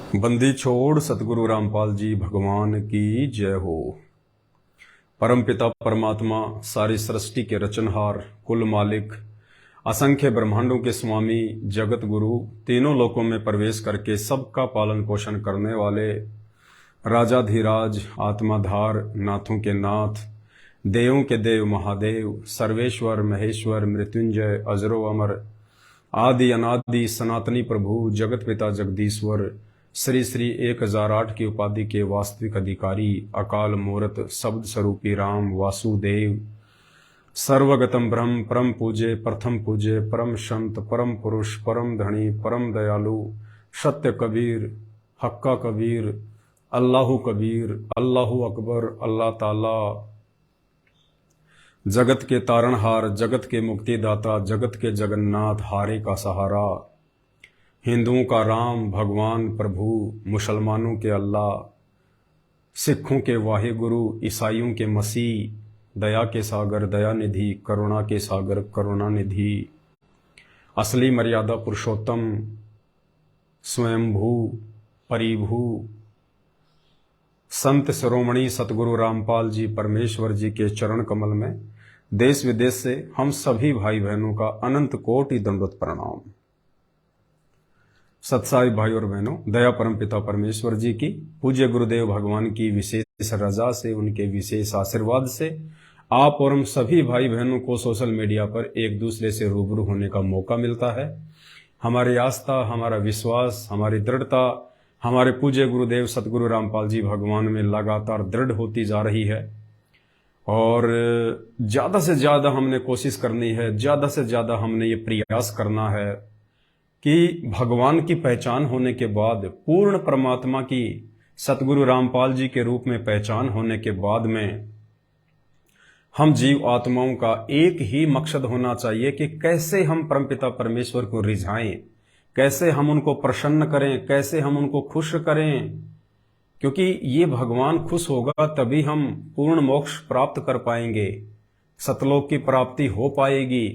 बंदी छोड़ सतगुरु रामपाल जी भगवान की जय हो। परम पिता परमात्मा, सारी सृष्टि के रचनहार, कुल मालिक, असंख्य ब्रह्मांडों के स्वामी, जगत गुरु, तीनों लोकों में प्रवेश करके सबका पालन पोषण करने वाले राजाधिराज, आत्माधार, नाथों के नाथ, देवों के देव महादेव, सर्वेश्वर महेश्वर, मृत्युंजय, अजरो अमर, आदि अनादि सनातनी प्रभु, जगत पिता जगदीश्वर, श्री श्री 1008 की उपाधि के वास्तविक अधिकारी, अकाल मूर्त, शब्द स्वरूपी राम वासुदेव, सर्वगतम ब्रह्म, परम पूज्य, प्रथम पूज्य, परम संत, परम पुरुष, परम धनी, परम दयालु, सत्य कबीर, हक्का कबीर, अल्लाहु कबीर, अल्लाहु अकबर, अल्लाह ताला, जगत के तारणहार, जगत के मुक्तिदाता, जगत के जगन्नाथ, हारे का सहारा, हिंदुओं का राम भगवान प्रभु, मुसलमानों के अल्लाह, सिखों के वाहे गुरु, ईसाइयों के मसीह, दया के सागर दया निधि, करुणा के सागर करुणा निधि, असली मर्यादा पुरुषोत्तम, स्वयंभू परिभू, संत शिरोमणि सतगुरु रामपाल जी परमेश्वर जी के चरण कमल में देश विदेश से हम सभी भाई बहनों का अनंत कोटि दंडवत प्रणाम। सत्साई भाई और बहनों, दया परम पिता परमेश्वर जी की, पूज्य गुरुदेव भगवान की विशेष रजा से, उनके विशेष आशीर्वाद से आप और हम सभी भाई बहनों को सोशल मीडिया पर एक दूसरे से रूबरू होने का मौका मिलता है। हमारी आस्था, हमारा विश्वास, हमारी दृढ़ता हमारे पूज्य गुरुदेव सतगुरु रामपाल जी भगवान में लगातार दृढ़ होती जा रही है और ज्यादा से ज्यादा हमने कोशिश करनी है, ज्यादा से ज्यादा हमने ये प्रयास करना है कि भगवान की पहचान होने के बाद, पूर्ण परमात्मा की सतगुरु रामपाल जी के रूप में पहचान होने के बाद में हम जीव आत्माओं का एक ही मकसद होना चाहिए कि कैसे हम परमपिता परमेश्वर को रिझाएं, कैसे हम उनको प्रसन्न करें, कैसे हम उनको खुश करें, क्योंकि ये भगवान खुश होगा तभी हम पूर्ण मोक्ष प्राप्त कर पाएंगे, सतलोक की प्राप्ति हो पाएगी।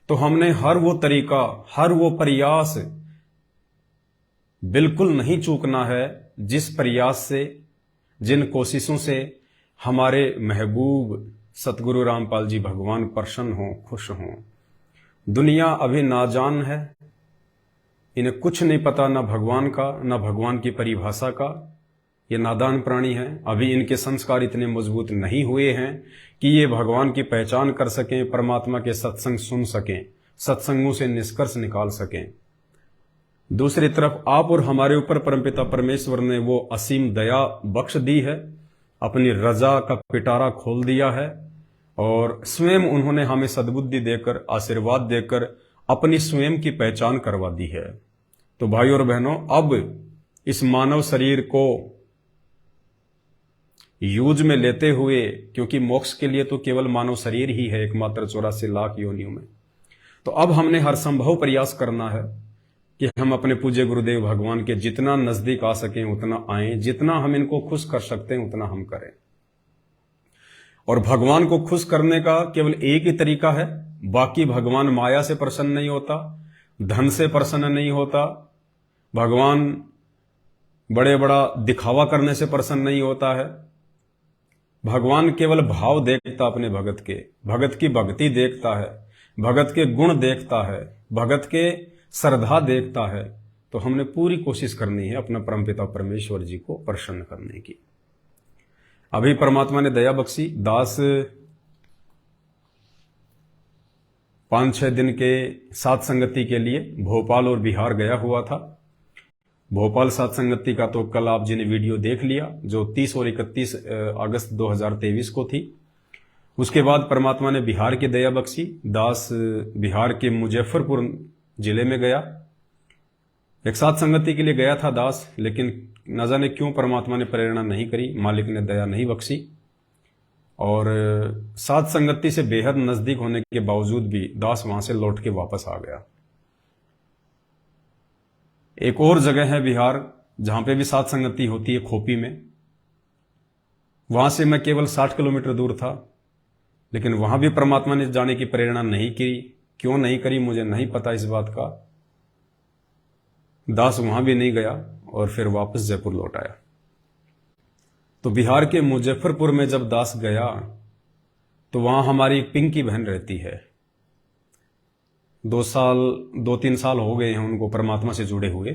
तो हमने हर वो तरीका, हर वो प्रयास बिल्कुल नहीं चूकना है जिस प्रयास से, जिन कोशिशों से हमारे महबूब सतगुरु रामपाल जी भगवान प्रसन्न हों, खुश हों। दुनिया अभी नाजान है, इन्हें कुछ नहीं पता, ना भगवान का, ना भगवान की परिभाषा का। ये नादान प्राणी हैं, अभी इनके संस्कार इतने मजबूत नहीं हुए हैं कि ये भगवान की पहचान कर सकें, परमात्मा के सत्संग सुन सकें, सत्संगों से निष्कर्ष निकाल सकें। दूसरी तरफ आप और हमारे ऊपर परमपिता परमेश्वर ने वो असीम दया बख्श दी है, अपनी रजा का पिटारा खोल दिया है और स्वयं उन्होंने हमें सद्बुद्धि देकर, आशीर्वाद देकर अपनी स्वयं की पहचान करवा दी है। तो भाई और बहनों, अब इस मानव शरीर को यूज में लेते हुए, क्योंकि मोक्ष के लिए तो केवल मानव शरीर ही है एकमात्र 84 लाख योनियों में, तो अब हमने हर संभव प्रयास करना है कि हम अपने पूज्य गुरुदेव भगवान के जितना नजदीक आ सकें उतना आएं, जितना हम इनको खुश कर सकते हैं उतना हम करें। और भगवान को खुश करने का केवल एक ही तरीका है, बाकी भगवान माया से प्रसन्न नहीं होता, धन से प्रसन्न नहीं होता, भगवान बड़े बड़ा दिखावा करने से प्रसन्न नहीं होता है। भगवान केवल भाव देखता अपने भगत के, भगत की भक्ति देखता है, भगत के गुण देखता है, भगत के श्रद्धा देखता है। तो हमने पूरी कोशिश करनी है अपना परमपिता परमेश्वर जी को प्रसन्न करने की। अभी परमात्मा ने दया बख्शी, दास 5-6 दिन के साथ संगति के लिए भोपाल और बिहार गया हुआ था। भोपाल साथ संगति का तो कल आप जी ने वीडियो देख लिया, जो 30 और 31 अगस्त 2023 को थी। उसके बाद परमात्मा ने बिहार की दया बख्शी, दास बिहार के मुजफ्फरपुर जिले में गया। एक साथ संगति के लिए गया था दास, लेकिन न जाने क्यों परमात्मा ने प्रेरणा नहीं करी, मालिक ने दया नहीं बख्शी और साथ संगति से बेहद नजदीक होने के बावजूद भी दास वहां से लौट के वापस आ गया। एक और जगह है बिहार जहां पे भी साथ संगति होती है, खोपी में। वहां से मैं केवल 60 किलोमीटर दूर था, लेकिन वहां भी परमात्मा ने जाने की प्रेरणा नहीं की। क्यों नहीं करी मुझे नहीं पता इस बात का। दास वहां भी नहीं गया और फिर वापस जयपुर लौट आया। तो बिहार के मुजफ्फरपुर में जब दास गया तो वहां हमारी एक पिंकी बहन रहती है। 2-3 साल हो गए हैं उनको परमात्मा से जुड़े हुए।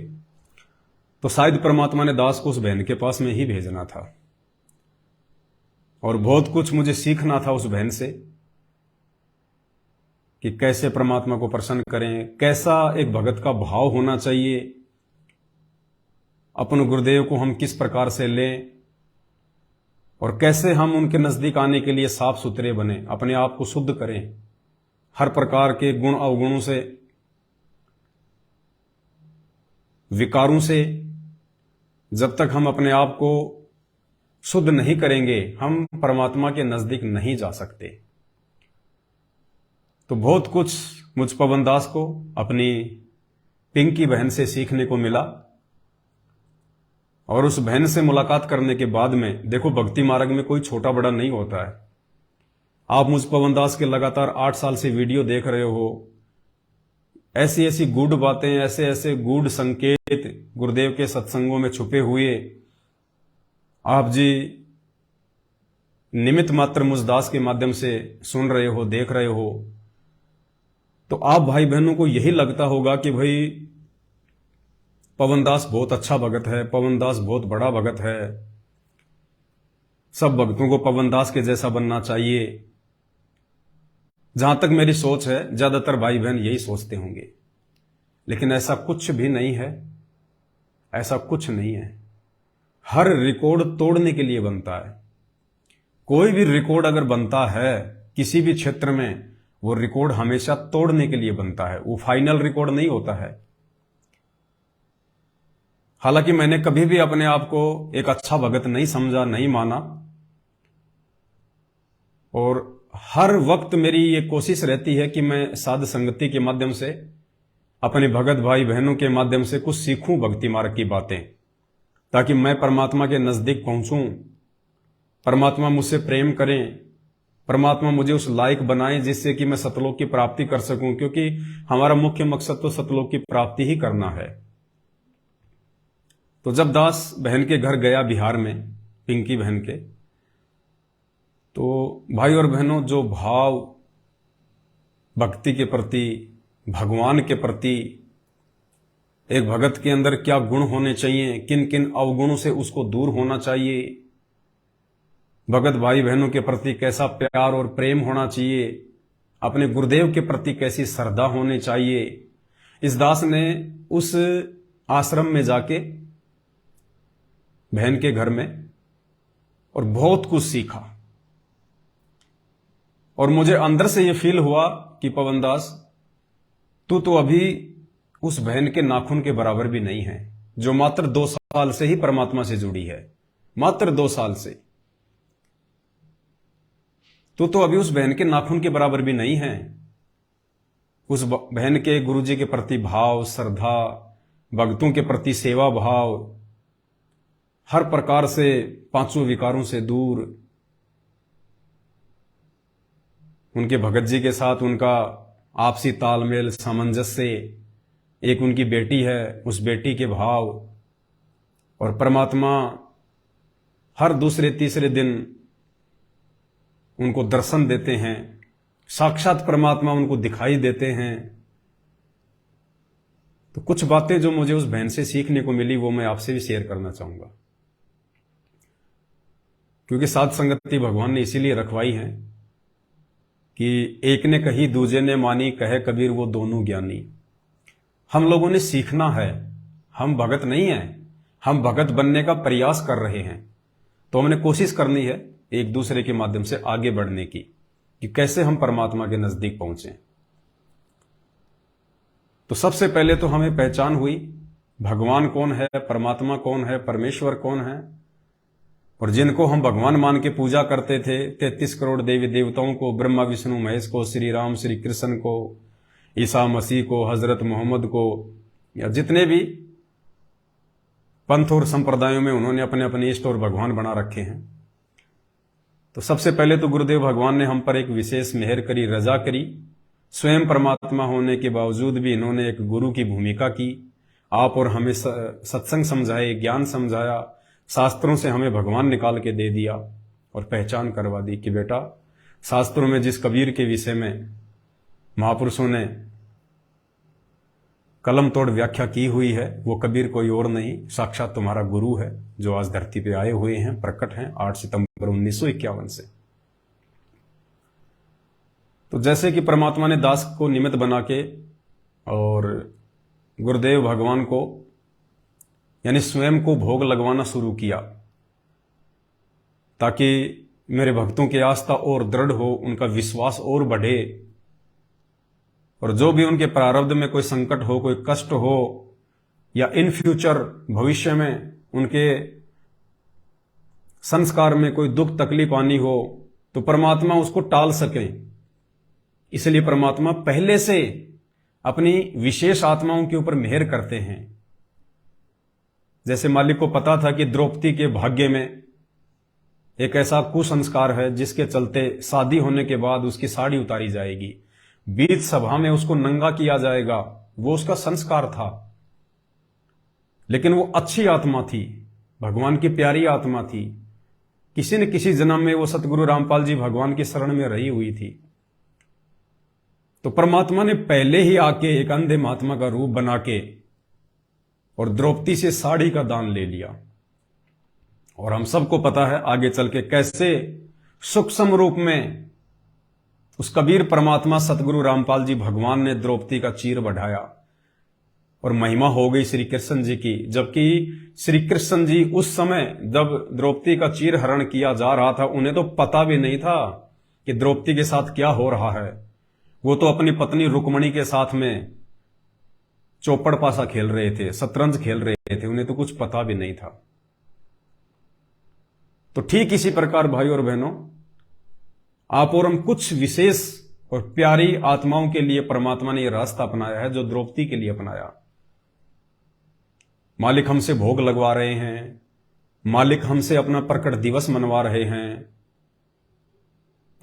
तो शायद परमात्मा ने दास को उस बहन के पास में ही भेजना था और बहुत कुछ मुझे सीखना था उस बहन से कि कैसे परमात्मा को प्रसन्न करें, कैसा एक भगत का भाव होना चाहिए, अपने गुरुदेव को हम किस प्रकार से लें और कैसे हम उनके नजदीक आने के लिए साफ सुथरे बने, अपने आप को शुद्ध करें हर प्रकार के गुण अवगुणों से, विकारों से। जब तक हम अपने आप को शुद्ध नहीं करेंगे हम परमात्मा के नजदीक नहीं जा सकते। तो बहुत कुछ मुझ पवन दास को अपनी पिंकी बहन से सीखने को मिला। और उस बहन से मुलाकात करने के बाद में देखो, भक्ति मार्ग में कोई छोटा बड़ा नहीं होता है। आप मुझ पवन दास के लगातार 8 साल से वीडियो देख रहे हो, ऐसी ऐसी गूढ़ बातें, ऐसे ऐसे गूढ़ संकेत गुरुदेव के सत्संगों में छुपे हुए आप जी निमित्त मात्र मुझ दास के माध्यम से सुन रहे हो, देख रहे हो। तो आप भाई बहनों को यही लगता होगा कि भाई पवन दास बहुत अच्छा भगत है, पवन दास बहुत बड़ा भगत है, सब भक्तों को पवन दास के जैसा बनना चाहिए। जहां तक मेरी सोच है ज्यादातर भाई बहन यही सोचते होंगे, लेकिन ऐसा कुछ भी नहीं है, ऐसा कुछ नहीं है। हर रिकॉर्ड तोड़ने के लिए बनता है। कोई भी रिकॉर्ड अगर बनता है किसी भी क्षेत्र में, वो रिकॉर्ड हमेशा तोड़ने के लिए बनता है, वो फाइनल रिकॉर्ड नहीं होता है। हालांकि मैंने कभी भी अपने आप को एक अच्छा भगत नहीं समझा, नहीं माना, और हर वक्त मेरी ये कोशिश रहती है कि मैं साध संगति के माध्यम से, अपने भगत भाई बहनों के माध्यम से कुछ सीखूं भक्ति मार्ग की बातें, ताकि मैं परमात्मा के नजदीक पहुंचूं, परमात्मा मुझसे प्रेम करें, परमात्मा मुझे उस लायक बनाए जिससे कि मैं सतलोक की प्राप्ति कर सकूं। क्योंकि हमारा मुख्य मकसद तो सतलोक की प्राप्ति ही करना है। तो जब दास बहन के घर गया बिहार में, पिंकी बहन के, तो भाई और बहनों, जो भाव भक्ति के प्रति, भगवान के प्रति, एक भगत के अंदर क्या गुण होने चाहिए, किन किन अवगुणों से उसको दूर होना चाहिए, भगत भाई बहनों के प्रति कैसा प्यार और प्रेम होना चाहिए, अपने गुरुदेव के प्रति कैसी श्रद्धा होनी चाहिए, इस दास ने उस आश्रम में जाके बहन के घर में और बहुत कुछ सीखा। और मुझे अंदर से यह फील हुआ कि पवन दास, तू तो अभी उस बहन के नाखून के बराबर भी नहीं है, जो मात्र 2 साल से ही परमात्मा से जुड़ी है, मात्र 2 साल से। तू तो अभी उस बहन के नाखून के बराबर भी नहीं है। उस बहन के गुरुजी के प्रति भाव, श्रद्धा, भक्तों के प्रति सेवा भाव, हर प्रकार से 5 विकारों से दूर, उनके भगत जी के साथ उनका आपसी तालमेल, सामंजस्य, एक उनकी बेटी है, उस बेटी के भाव, और परमात्मा हर दूसरे तीसरे दिन उनको दर्शन देते हैं, साक्षात परमात्मा उनको दिखाई देते हैं। तो कुछ बातें जो मुझे उस बहन से सीखने को मिली वो मैं आपसे भी शेयर करना चाहूंगा, क्योंकि साध संगति भगवान ने इसीलिए रखवाई है कि एक ने कही दूजे ने मानी, कहे कबीर वो दोनों ज्ञानी। हम लोगों ने सीखना है, हम भगत नहीं हैं, हम भगत बनने का प्रयास कर रहे हैं। तो हमने कोशिश करनी है एक दूसरे के माध्यम से आगे बढ़ने की, कि कैसे हम परमात्मा के नजदीक पहुंचे। तो सबसे पहले तो हमें पहचान हुई भगवान कौन है, परमात्मा कौन है, परमेश्वर कौन है। और जिनको हम भगवान मान के पूजा करते थे, 33 करोड़ देवी देवताओं को, ब्रह्मा विष्णु महेश को, श्री राम श्री कृष्ण को, ईसा मसीह को, हजरत मोहम्मद को, या जितने भी पंथ और संप्रदायों में उन्होंने अपने अपने इष्ट और भगवान बना रखे हैं। तो सबसे पहले तो गुरुदेव भगवान ने हम पर एक विशेष मेहर करी, रजा करी। स्वयं परमात्मा होने के बावजूद भी इन्होंने एक गुरु की भूमिका की, आप और हमें सत्संग समझाए, ज्ञान समझाया, शास्त्रों से हमें भगवान निकाल के दे दिया और पहचान करवा दी कि बेटा शास्त्रों में जिस कबीर के विषय में महापुरुषों ने कलम तोड़ व्याख्या की हुई है वो कबीर कोई और नहीं, साक्षात तुम्हारा गुरु है जो आज धरती पे आए हुए हैं, प्रकट हैं 8 सितंबर 1951 से। तो जैसे कि परमात्मा ने दास को निमित्त बना के और गुरुदेव भगवान को यानी स्वयं को भोग लगवाना शुरू किया ताकि मेरे भक्तों की आस्था और दृढ़ हो, उनका विश्वास और बढ़े, और जो भी उनके प्रारब्ध में कोई संकट हो, कोई कष्ट हो, या इन फ्यूचर भविष्य में उनके संस्कार में कोई दुख तकलीफ आनी हो तो परमात्मा उसको टाल सके। इसलिए परमात्मा पहले से अपनी विशेष आत्माओं के ऊपर मेहर करते हैं। जैसे मालिक को पता था कि द्रौपदी के भाग्य में एक ऐसा कुसंस्कार है जिसके चलते शादी होने के बाद उसकी साड़ी उतारी जाएगी, बीच सभा में उसको नंगा किया जाएगा, वो उसका संस्कार था। लेकिन वो अच्छी आत्मा थी, भगवान की प्यारी आत्मा थी, किसी न किसी जन्म में वो सतगुरु रामपाल जी भगवान की शरण में रही हुई थी। तो परमात्मा ने पहले ही आके एक अंधे महात्मा का रूप बना के और द्रौपदी से साड़ी का दान ले लिया। और हम सबको पता है आगे चल के कैसे सूक्ष्म रूप में उस कबीर परमात्मा सतगुरु रामपाल जी भगवान ने द्रौपदी का चीर बढ़ाया और महिमा हो गई श्री कृष्ण जी की। जबकि श्री कृष्ण जी उस समय जब द्रौपदी का चीर हरण किया जा रहा था उन्हें तो पता भी नहीं था कि द्रौपदी के साथ क्या हो रहा है। वो तो अपनी पत्नी रुक्मणी के साथ में चौपड़ पासा खेल रहे थे, शतरंज खेल रहे थे, उन्हें तो कुछ पता भी नहीं था। तो ठीक इसी प्रकार भाई और बहनों, आप और हम कुछ विशेष और प्यारी आत्माओं के लिए परमात्मा ने यह रास्ता अपनाया है जो द्रौपदी के लिए अपनाया। मालिक हमसे भोग लगवा रहे हैं, मालिक हमसे अपना प्रकट दिवस मनवा रहे हैं,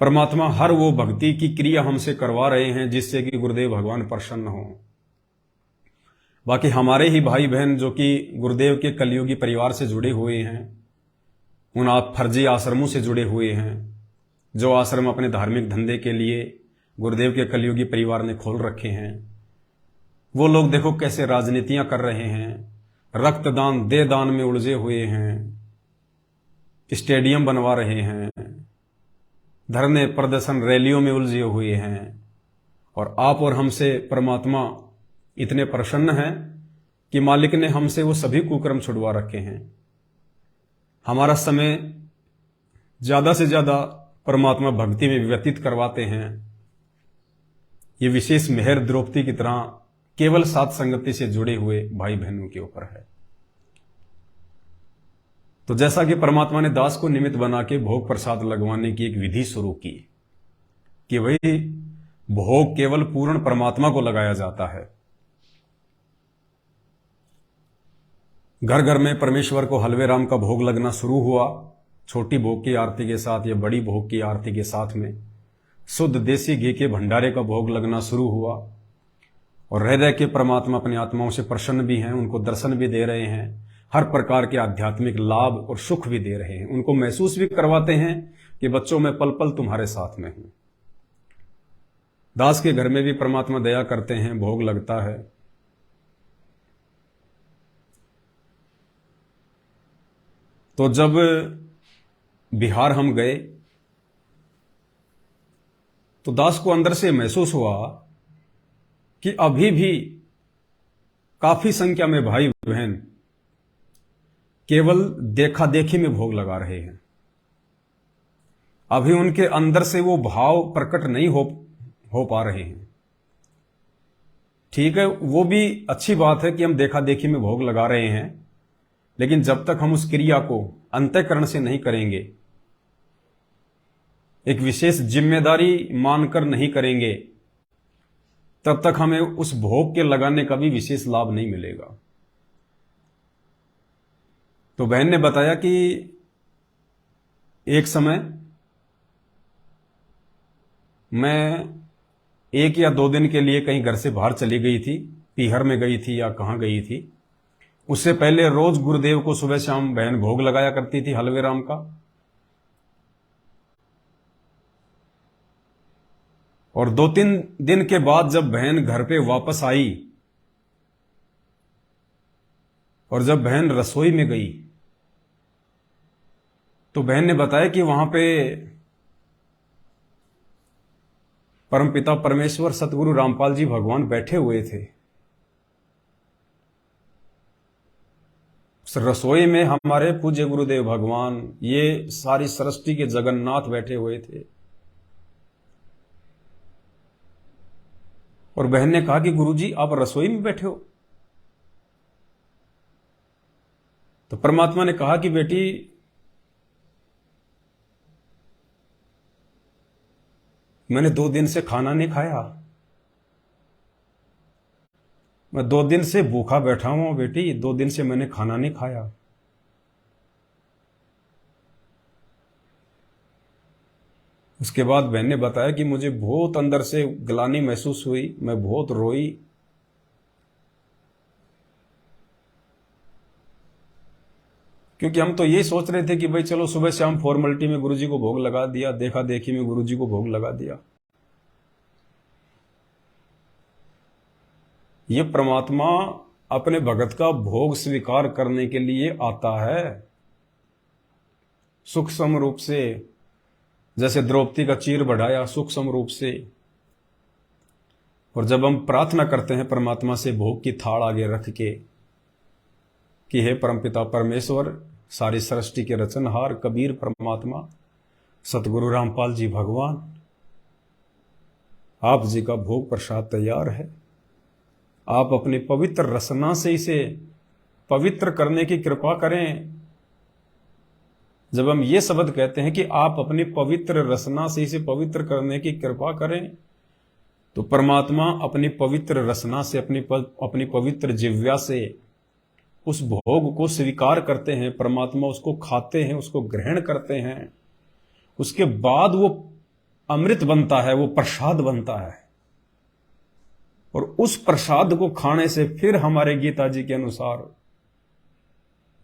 परमात्मा हर वो भक्ति की क्रिया हमसे करवा रहे हैं जिससे कि गुरुदेव भगवान प्रसन्न हो। बाकी हमारे ही भाई बहन जो कि गुरुदेव के कलयुगी परिवार से जुड़े हुए हैं, उन आप फर्जी आश्रमों से जुड़े हुए हैं, जो आश्रम अपने धार्मिक धंधे के लिए गुरुदेव के कलयुगी परिवार ने खोल रखे हैं, वो लोग देखो कैसे राजनीतियां कर रहे हैं, रक्तदान दे दान में उलझे हुए हैं, स्टेडियम बनवा रहे हैं, धरने प्रदर्शन रैलियों में उलझे हुए हैं। और आप और हमसे परमात्मा इतने प्रसन्न हैं कि मालिक ने हमसे वो सभी कुकर्म छुड़वा रखे हैं। हमारा समय ज्यादा से ज्यादा परमात्मा भक्ति में व्यतीत करवाते हैं। ये विशेष मेहर द्रौपदी की तरह केवल साथ संगति से जुड़े हुए भाई बहनों के ऊपर है। तो जैसा कि परमात्मा ने दास को निमित्त बना के भोग प्रसाद लगवाने की एक विधि शुरू की कि वही भोग केवल पूर्ण परमात्मा को लगाया जाता है। घर घर में परमेश्वर को हलवे राम का भोग लगना शुरू हुआ, छोटी भोग की आरती के साथ या बड़ी भोग की आरती के साथ में शुद्ध देसी घी के भंडारे का भोग लगना शुरू हुआ। और रह रह के परमात्मा अपनी आत्माओं से प्रसन्न भी हैं, उनको दर्शन भी दे रहे हैं, हर प्रकार के आध्यात्मिक लाभ और सुख भी दे रहे हैं, उनको महसूस भी करवाते हैं कि बच्चों मैं पल पल तुम्हारे साथ में हूं। दास के घर में भी परमात्मा दया करते हैं, भोग लगता है। तो जब बिहार हम गए तो दास को अंदर से महसूस हुआ कि अभी भी काफी संख्या में भाई बहन केवल देखा देखी में भोग लगा रहे हैं। अभी उनके अंदर से वो भाव प्रकट नहीं हो पा रहे हैं। ठीक है, वो भी अच्छी बात है कि हम देखा देखी में भोग लगा रहे हैं, लेकिन जब तक हम उस क्रिया को अंतःकरण से नहीं करेंगे, एक विशेष जिम्मेदारी मानकर नहीं करेंगे, तब तक हमें उस भोग के लगाने का भी विशेष लाभ नहीं मिलेगा। तो बहन ने बताया कि एक समय मैं 1 या 2 दिन के लिए कहीं घर से बाहर चली गई थी, पीहर में गई थी या कहां गई थी। उससे पहले रोज गुरुदेव को सुबह शाम बहन भोग लगाया करती थी हलवे राम का। और 2-3 दिन के बाद जब बहन घर पे वापस आई और जब बहन रसोई में गई तो बहन ने बताया कि वहां पे परमपिता परमेश्वर सतगुरु रामपाल जी भगवान बैठे हुए थे। उस रसोई में हमारे पूज्य गुरुदेव भगवान, ये सारी सृष्टि के जगन्नाथ बैठे हुए थे। और बहन ने कहा कि गुरुजी आप रसोई में बैठे हो। तो परमात्मा ने कहा कि बेटी, मैंने 2 दिन से खाना नहीं खाया, मैं 2 दिन से भूखा बैठा हूं बेटी, 2 दिन से मैंने खाना नहीं खाया। उसके बाद बहन ने बताया कि मुझे बहुत अंदर से ग्लानि महसूस हुई, मैं बहुत रोई। क्योंकि हम तो यही सोच रहे थे कि भाई चलो सुबह शाम फॉर्मेलिटी में गुरुजी को भोग लगा दिया, देखा देखी में गुरुजी को भोग लगा दिया। ये परमात्मा अपने भगत का भोग स्वीकार करने के लिए आता है सूक्ष्म रूप से, जैसे द्रौपदी का चीर बढ़ाया सूक्ष्म रूप से। और जब हम प्रार्थना करते हैं परमात्मा से भोग की थाल आगे रख के कि हे परमपिता परमेश्वर, सारी सृष्टि के रचनहार कबीर परमात्मा सतगुरु रामपाल जी भगवान, आप जी का भोग प्रसाद तैयार है, आप अपनी पवित्र रसना से इसे पवित्र करने की कृपा करें। जब हम ये शब्द कहते हैं कि आप अपनी पवित्र रसना से इसे पवित्र करने की कृपा करें, तो परमात्मा अपनी पवित्र रसना से, अपनी पवित्र जिह्वा से उस भोग को स्वीकार करते हैं। परमात्मा उसको खाते हैं, उसको ग्रहण करते हैं। उसके बाद वो अमृत बनता है, वो प्रसाद बनता है। और उस प्रसाद को खाने से फिर हमारे गीता जी के अनुसार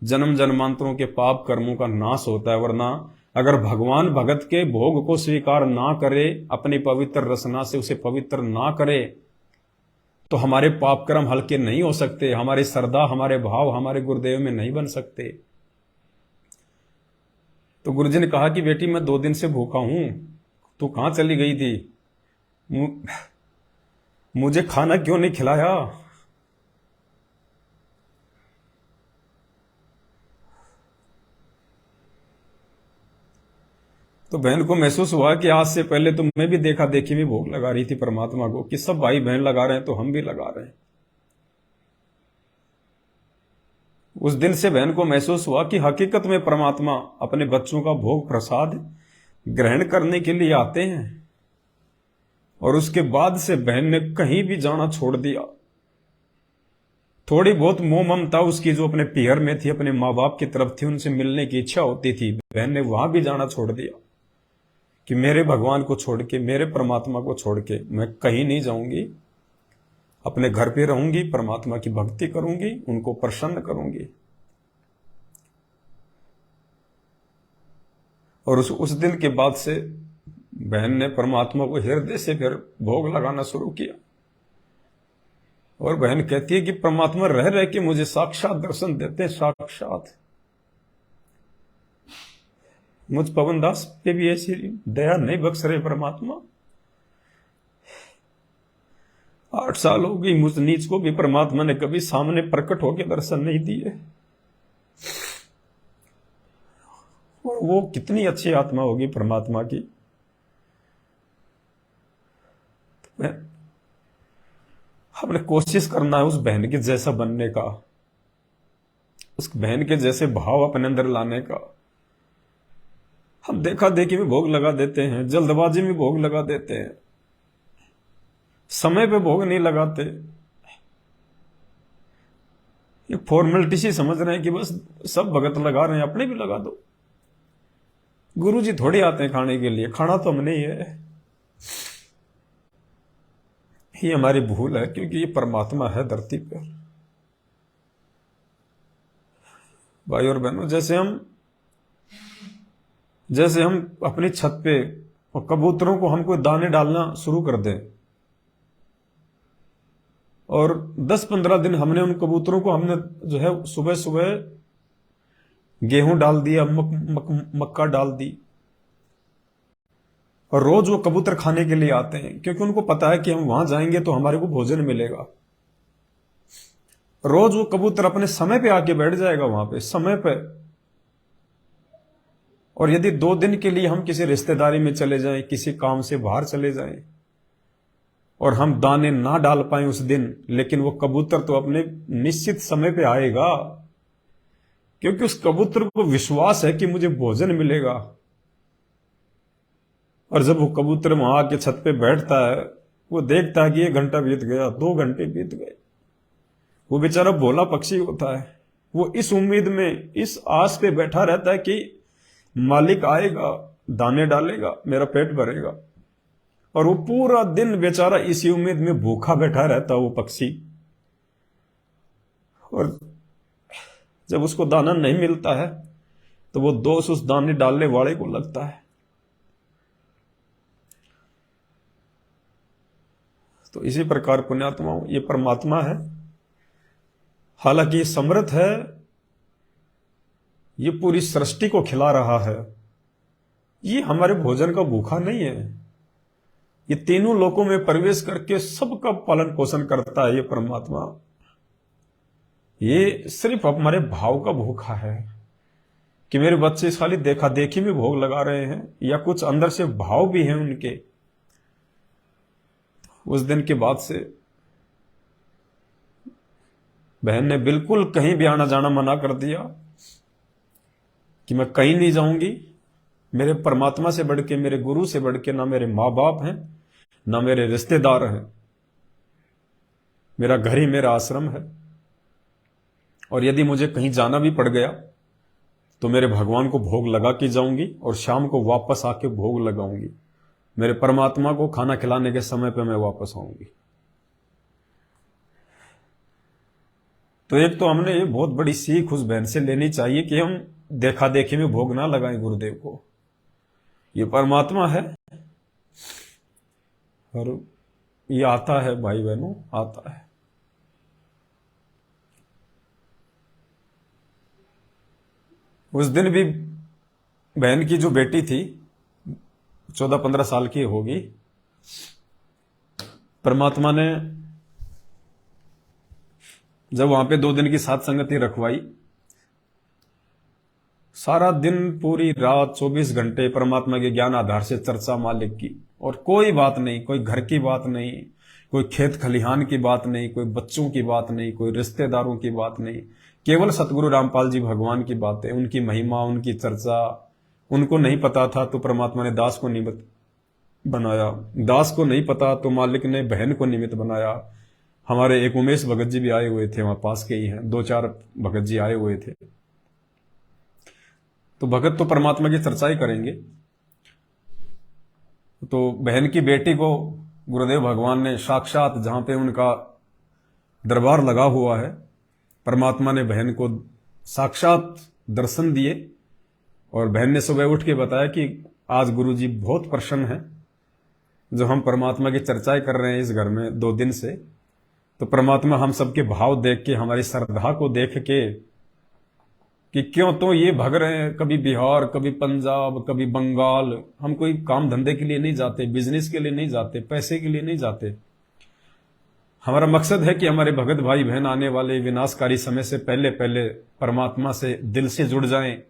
जन्म जन्मांतरों के पाप कर्मों का नाश होता है। वरना अगर भगवान भगत के भोग को स्वीकार ना करे, अपनी पवित्र रसना से उसे पवित्र ना करे, तो हमारे पाप कर्म हल्के नहीं हो सकते, हमारी श्रद्धा, हमारे भाव हमारे गुरुदेव में नहीं बन सकते। तो गुरुजी ने कहा कि बेटी मैं 2 दिन से भूखा हूं, तू कहां चली गई थी, मुझे खाना क्यों नहीं खिलाया। तो बहन को महसूस हुआ कि आज से पहले तो मैं भी देखा देखी में भोग लगा रही थी परमात्मा को, कि सब भाई बहन लगा रहे हैं तो हम भी लगा रहे हैं। उस दिन से बहन को महसूस हुआ कि हकीकत में परमात्मा अपने बच्चों का भोग प्रसाद ग्रहण करने के लिए आते हैं। और उसके बाद से बहन ने कहीं भी जाना छोड़ दिया। थोड़ी बहुत मोह ममता उसकी जो अपने पियर में थी, अपने माँ बाप की तरफ थी, उनसे मिलने की इच्छा होती थी, बहन ने वहां भी जाना छोड़ दिया कि मेरे भगवान को छोड़ के, मेरे परमात्मा को छोड़ के मैं कहीं नहीं जाऊंगी, अपने घर पे रहूंगी, परमात्मा की भक्ति करूंगी, उनको प्रसन्न करूंगी। और उस दिन के बाद से बहन ने परमात्मा को हृदय से फिर भोग लगाना शुरू किया। और बहन कहती है कि परमात्मा रह रह के मुझे साक्षात दर्शन देते हैं, साक्षात। मुझ पवनदास पे भी ऐसी दया नहीं बख्श रहे परमात्मा। 8 साल हो गई, मुझ नीच को भी परमात्मा ने कभी सामने प्रकट होकर दर्शन नहीं दिए। और वो कितनी अच्छी आत्मा होगी परमात्मा की। हमने कोशिश करना है उस बहन के जैसा बनने का, उस बहन के जैसे भाव अपने अंदर लाने का। हम देखा देखी में भोग लगा देते हैं, जल्दबाजी में भोग लगा देते हैं, समय पे भोग नहीं लगाते। ये फॉर्मेलिटी सी समझ रहे हैं कि बस सब भगत लगा रहे हैं, अपने भी लगा दो। गुरुजी थोड़े आते हैं खाने के लिए, खाना तो हमने ही है। ये हमारी भूल है, क्योंकि ये परमात्मा है धरती पर। भाई और बहनों, जैसे हम अपनी छत पे और कबूतरों को हम कोई दाने डालना शुरू कर दें, और 10-15 दिन हमने उन कबूतरों को हमने जो है सुबह सुबह गेहूं डाल दिया, मक्का डाल दी, और रोज वो कबूतर खाने के लिए आते हैं, क्योंकि उनको पता है कि हम वहां जाएंगे तो हमारे को भोजन मिलेगा। रोज वो कबूतर अपने समय पे आके बैठ जाएगा वहां पे, समय पे। और यदि 2 दिन के लिए हम किसी रिश्तेदारी में चले जाएं, किसी काम से बाहर चले जाएं, और हम दाने ना डाल पाए उस दिन, लेकिन वो कबूतर तो अपने निश्चित समय पे आएगा, क्योंकि उस कबूतर को विश्वास है कि मुझे भोजन मिलेगा। और जब वो कबूतर वहां आके छत पे बैठता है, वो देखता है कि 1 घंटा बीत गया, 2 घंटे बीत गए। वो बेचारा भोला पक्षी होता है, वो इस उम्मीद में, इस आस पे बैठा रहता है कि मालिक आएगा, दाने डालेगा, मेरा पेट भरेगा। और वो पूरा दिन बेचारा इसी उम्मीद में भूखा बैठा रहता है वो पक्षी। और जब उसको दाना नहीं मिलता है तो वो दोष उस दाने डालने वाले को लगता है। तो इसी प्रकार पुण्यात्माओं, ये परमात्मा है, हालांकि ये समर्थ है, ये पूरी सृष्टि को खिला रहा है, ये हमारे भोजन का भूखा नहीं है। ये तीनों लोकों में प्रवेश करके सबका पालन पोषण करता है ये परमात्मा। ये सिर्फ हमारे भाव का भूखा है कि मेरे बच्चे खाली देखा देखी में भोग लगा रहे हैं, या कुछ अंदर से भाव भी हैं उनके। उस दिन के बाद से बहन ने बिल्कुल कहीं भी आना जाना मना कर दिया कि मैं कहीं नहीं जाऊंगी। मेरे परमात्मा से बढ़ के, मेरे गुरु से बढ़ के ना मेरे माँ बाप हैं, ना मेरे रिश्तेदार हैं। मेरा घर ही मेरा आश्रम है, और यदि मुझे कहीं जाना भी पड़ गया तो मेरे भगवान को भोग लगा के जाऊंगी, और शाम को वापस आके भोग लगाऊंगी। मेरे परमात्मा को खाना खिलाने के समय पे मैं वापस आऊंगी। तो एक तो हमने ये बहुत बड़ी सीख उस बहन से लेनी चाहिए कि हम देखा देखी में भोग ना लगाएं गुरुदेव को। ये परमात्मा है, और ये आता है भाई बहनों, आता है। उस दिन भी बहन की जो बेटी थी, 14-15 साल की होगी, परमात्मा ने जब वहां पे 2 दिन की साथ संगति रखवाई, सारा दिन पूरी रात 24 घंटे परमात्मा के ज्ञान आधार से चर्चा मालिक की, और कोई बात नहीं, कोई घर की बात नहीं, कोई खेत खलिहान की बात नहीं, कोई बच्चों की बात नहीं, कोई रिश्तेदारों की बात नहीं, केवल सतगुरु रामपाल जी भगवान की बातें, उनकी महिमा, उनकी चर्चा। उनको नहीं पता था तो परमात्मा ने दास को निमित्त बनाया, दास को नहीं पता तो मालिक ने बहन को निमित्त बनाया। हमारे एक उमेश भगत जी भी आए हुए थे, वहां पास के ही हैं, 2-4 भगत जी आए हुए थे। तो भगत तो परमात्मा की चर्चा ही करेंगे। तो बहन की बेटी को गुरुदेव भगवान ने साक्षात, जहां पे उनका दरबार लगा हुआ है, परमात्मा ने बहन को साक्षात दर्शन दिए। और बहन ने सुबह उठ के बताया कि आज गुरुजी बहुत प्रसन्न है, जो हम परमात्मा की चर्चाएं कर रहे हैं इस घर में 2 दिन से। तो परमात्मा हम सबके भाव देख के, हमारी श्रद्धा को देख के, कि क्यों तो ये भग रहे हैं, कभी बिहार, कभी पंजाब, कभी बंगाल। हम कोई काम धंधे के लिए नहीं जाते, बिजनेस के लिए नहीं जाते, पैसे के लिए नहीं जाते। हमारा मकसद है कि हमारे भगत भाई बहन आने वाले विनाशकारी समय से पहले पहले परमात्मा से दिल से जुड़ जाएं।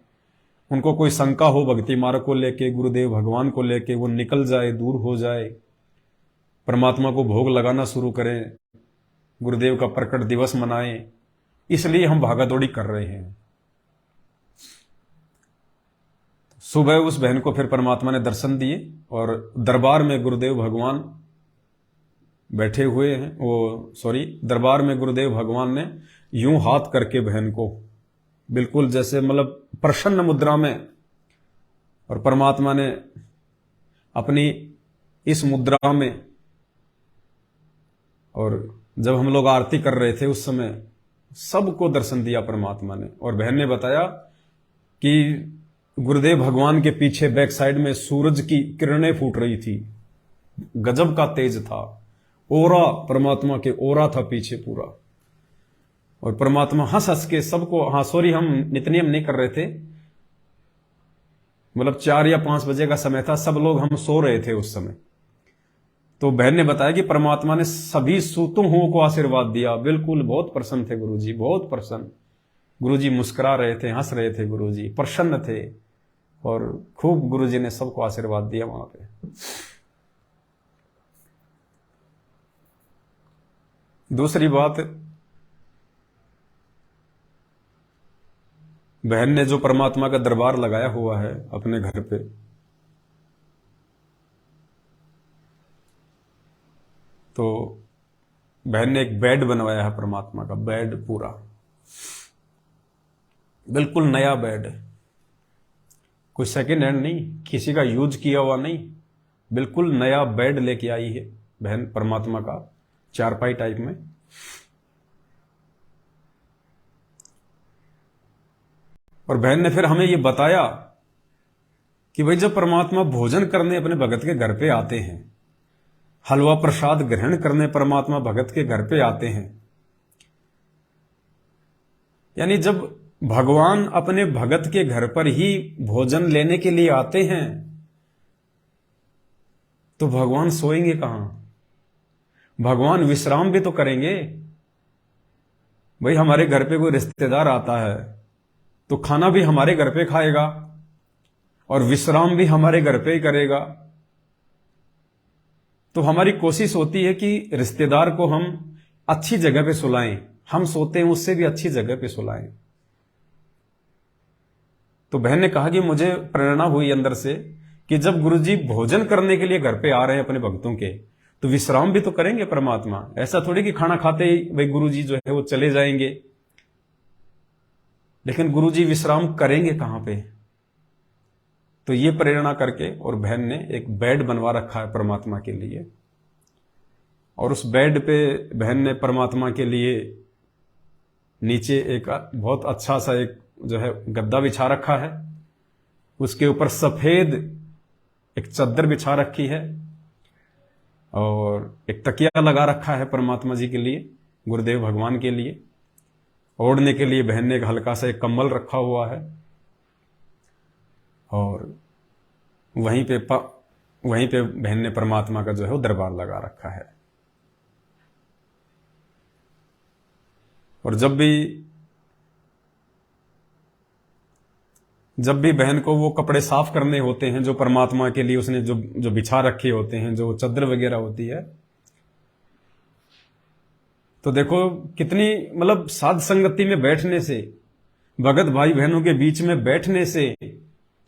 उनको कोई शंका हो भक्ति मार्ग को लेके, गुरुदेव भगवान को लेके, वो निकल जाए, दूर हो जाए, परमात्मा को भोग लगाना शुरू करें, गुरुदेव का प्रकट दिवस मनाएं। इसलिए हम भागादौड़ी कर रहे हैं। सुबह उस बहन को फिर परमात्मा ने दर्शन दिए, और दरबार में गुरुदेव भगवान बैठे हुए हैं, दरबार में गुरुदेव भगवान ने यूं हाथ करके बहन को, बिल्कुल जैसे मतलब प्रसन्न मुद्रा में, और परमात्मा ने अपनी इस मुद्रा में, और जब हम लोग आरती कर रहे थे उस समय सबको दर्शन दिया परमात्मा ने। और बहन ने बताया कि गुरुदेव भगवान के पीछे बैक साइड में सूरज की किरणें फूट रही थी, गजब का तेज था, ओरा, परमात्मा के ओरा था पीछे पूरा। और परमात्मा हंस हंस के सबको, हाँ सॉरी हम नित्यनेम नहीं कर रहे थे, मतलब 4 या 5 बजे का समय था, सब लोग हम सो रहे थे उस समय। तो बहन ने बताया कि परमात्मा ने सभी सूतों को आशीर्वाद दिया। बिल्कुल बहुत प्रसन्न थे गुरुजी, बहुत प्रसन्न। गुरुजी मुस्कुरा रहे थे, हंस रहे थे, गुरुजी प्रसन्न थे और खूब गुरुजी ने सबको आशीर्वाद दिया वहां पे। दूसरी बात, बहन ने जो परमात्मा का दरबार लगाया हुआ है अपने घर पे, तो बहन ने एक बेड बनवाया है परमात्मा का, बेड पूरा बिल्कुल नया बेड, कोई सेकेंड हैंड नहीं, किसी का यूज किया हुआ नहीं, बिल्कुल नया बेड लेके आई है बहन परमात्मा का, चारपाई टाइप में। और बहन ने फिर हमें ये बताया कि भाई जब परमात्मा भोजन करने अपने भगत के घर पे आते हैं, हलवा प्रसाद ग्रहण करने परमात्मा भगत के घर पे आते हैं, यानी जब भगवान अपने भगत के घर पर ही भोजन लेने के लिए आते हैं तो भगवान सोएंगे कहां? भगवान विश्राम भी तो करेंगे। भाई हमारे घर पे कोई रिश्तेदार आता है तो खाना भी हमारे घर पे खाएगा और विश्राम भी हमारे घर पे ही करेगा। तो हमारी कोशिश होती है कि रिश्तेदार को हम अच्छी जगह पे सुलाएं, हम सोते हैं उससे भी अच्छी जगह पे सुलाएं। तो बहन ने कहा कि मुझे प्रेरणा हुई अंदर से कि जब गुरुजी भोजन करने के लिए घर पे आ रहे हैं अपने भक्तों के, तो विश्राम भी तो करेंगे परमात्मा। ऐसा थोड़ी कि खाना खाते ही भाई गुरुजी जो है वो चले जाएंगे, लेकिन गुरुजी विश्राम करेंगे कहां पे? तो ये प्रेरणा करके और बहन ने एक बेड बनवा रखा है परमात्मा के लिए। और उस बेड पे बहन ने परमात्मा के लिए नीचे एक बहुत अच्छा सा एक जो है गद्दा बिछा रखा है, उसके ऊपर सफेद एक चादर बिछा रखी है और एक तकिया लगा रखा है परमात्मा जी के लिए, गुरुदेव भगवान के लिए। ओढ़ने के लिए बहन ने एक हल्का सा एक कंबल रखा हुआ है और वहीं पे बहन ने परमात्मा का जो है वो दरबार लगा रखा है। और जब भी बहन को वो कपड़े साफ करने होते हैं जो परमात्मा के लिए उसने जो बिछा रखे होते हैं, जो चादर वगैरह होती है, तो देखो कितनी मतलब साध संगति में बैठने से, भगत भाई बहनों के बीच में बैठने से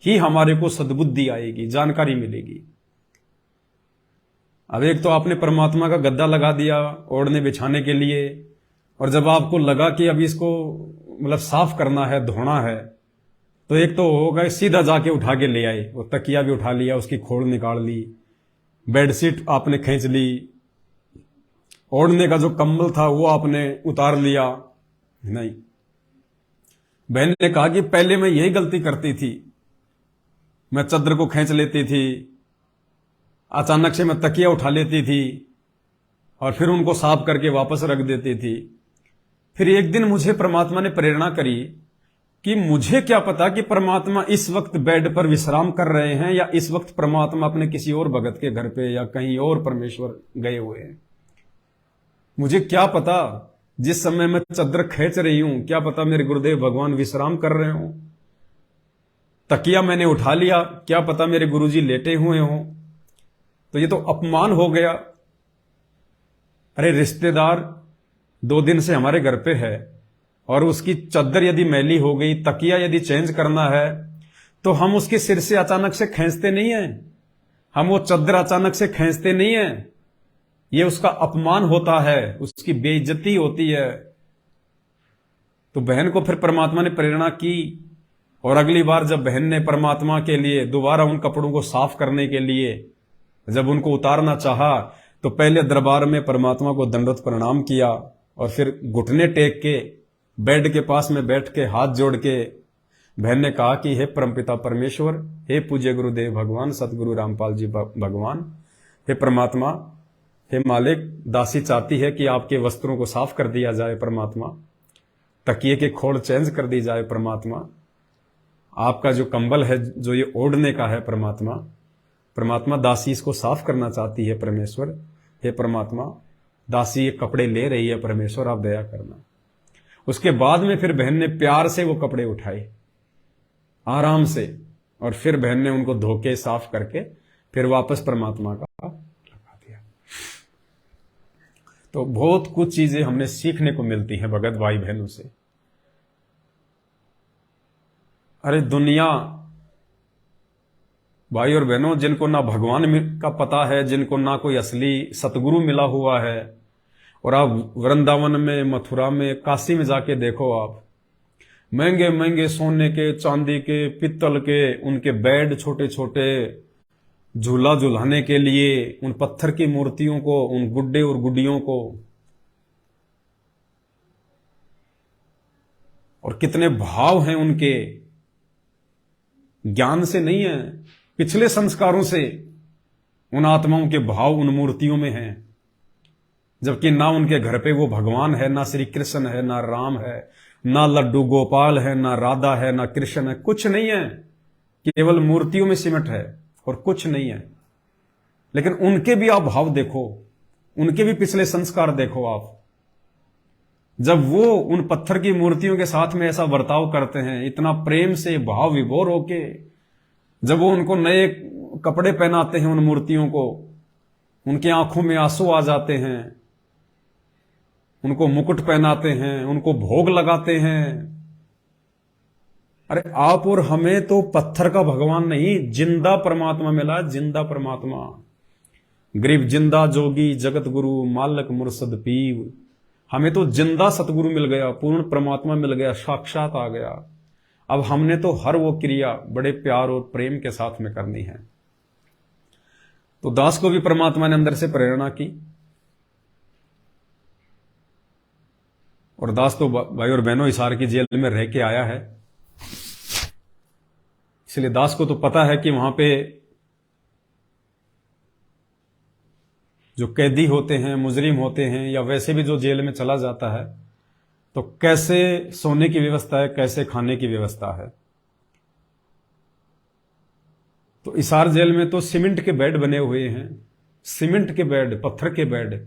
ही हमारे को सद्बुद्धि आएगी, जानकारी मिलेगी। अब एक तो आपने परमात्मा का गद्दा लगा दिया ओढ़ने बिछाने के लिए, और जब आपको लगा कि अब इसको मतलब साफ करना है, धोना है, तो एक तो होगा सीधा जाके उठा के ले आए, वो तकिया भी उठा लिया, उसकी खोल निकाल ली, बेडशीट आपने खींच ली, ओढ़ने का जो कंबल था वो आपने उतार लिया। नहीं, बहन ने कहा कि पहले मैं यही गलती करती थी, मैं चादर को खींच लेती थी, अचानक से मैं तकिया उठा लेती थी और फिर उनको साफ करके वापस रख देती थी। फिर एक दिन मुझे परमात्मा ने प्रेरणा करी कि मुझे क्या पता कि परमात्मा इस वक्त बेड पर विश्राम कर रहे हैं या इस वक्त परमात्मा अपने किसी और भगत के घर पे या कहीं और परमेश्वर गए हुए हैं। मुझे क्या पता जिस समय मैं चादर खींच रही हूं, क्या पता मेरे गुरुदेव भगवान विश्राम कर रहे हों। तकिया मैंने उठा लिया, क्या पता मेरे गुरुजी लेटे हुए हों। तो ये तो अपमान हो गया। अरे रिश्तेदार 2 दिन से हमारे घर पे है और उसकी चादर यदि मैली हो गई, तकिया यदि चेंज करना है, तो हम उसके सिर से अचानक से खींचते नहीं है, हम वो चादर अचानक से खींचते नहीं है। ये उसका अपमान होता है, उसकी बेइज्जती होती है। तो बहन को फिर परमात्मा ने प्रेरणा की और अगली बार जब बहन ने परमात्मा के लिए दोबारा उन कपड़ों को साफ करने के लिए जब उनको उतारना चाहा, तो पहले दरबार में परमात्मा को दंडवत प्रणाम किया और फिर घुटने टेक के बेड के पास में बैठ के हाथ जोड़ के बहन ने कहा कि हे परमपिता परमेश्वर, हे पूज्य गुरुदेव भगवान, सतगुरु रामपाल जी भगवान, हे परमात्मा, हे मालिक, दासी चाहती है कि आपके वस्त्रों को साफ कर दिया जाए परमात्मा, तकिए के खोल चेंज कर दी जाए परमात्मा, आपका जो कंबल है जो ये ओढ़ने का है परमात्मा, परमात्मा दासी इसको साफ करना चाहती है परमेश्वर, हे परमात्मा, दासी ये कपड़े ले रही है परमेश्वर, आप दया करना। उसके बाद में फिर बहन ने प्यार से वो कपड़े उठाए आराम से, और फिर बहन ने उनको धो के साफ करके फिर वापस परमात्मा का लगा दिया। तो बहुत कुछ चीजें हमने सीखने को मिलती हैं भगत भाई बहनों से। अरे दुनिया भाई और बहनों, जिनको ना भगवान का पता है, जिनको ना कोई असली सतगुरु मिला हुआ है, और आप वृंदावन में, मथुरा में, काशी में जाके देखो, आप महंगे महंगे सोने के, चांदी के, पित्तल के उनके बेड, छोटे छोटे झूला झुलाने के लिए, उन पत्थर की मूर्तियों को, उन गुड्डे और गुड्डियों को, और कितने भाव हैं उनके, ज्ञान से नहीं है, पिछले संस्कारों से उन आत्माओं के भाव उन मूर्तियों में हैं। जबकि ना उनके घर पे वो भगवान है, ना श्री कृष्ण है, ना राम है, ना लड्डू गोपाल है, ना राधा है, ना कृष्ण है, कुछ नहीं है, केवल मूर्तियों में सिमट है और कुछ नहीं है। लेकिन उनके भी आप भाव देखो, उनके भी पिछले संस्कार देखो आप। जब वो उन पत्थर की मूर्तियों के साथ में ऐसा बर्ताव करते हैं, इतना प्रेम से भाव विभोर होके, जब वो उनको नए कपड़े पहनाते हैं उन मूर्तियों को, उनकी आंखों में आंसू आ जाते हैं, उनको मुकुट पहनाते हैं, उनको भोग लगाते हैं। अरे आप और हमें तो पत्थर का भगवान नहीं, जिंदा परमात्मा मिला, जिंदा परमात्मा। गरीब जिंदा जोगी जगत गुरु मालक मुर्शद पीव, हमें तो जिंदा सतगुरु मिल गया, पूर्ण परमात्मा मिल गया, साक्षात आ गया। अब हमने तो हर वो क्रिया बड़े प्यार और प्रेम के साथ में करनी है। तो दास को भी परमात्मा ने अंदर से प्रेरणा की, और दास तो भाई और बहनों हिसार की जेल में रह के आया है, इसलिए दास को तो पता है कि वहां पे जो कैदी होते हैं, मुजरिम होते हैं, या वैसे भी जो जेल में चला जाता है, तो कैसे सोने की व्यवस्था है, कैसे खाने की व्यवस्था है। तो हिसार जेल में तो सीमेंट के बेड बने हुए हैं, सीमेंट के बेड, पत्थर के बेड,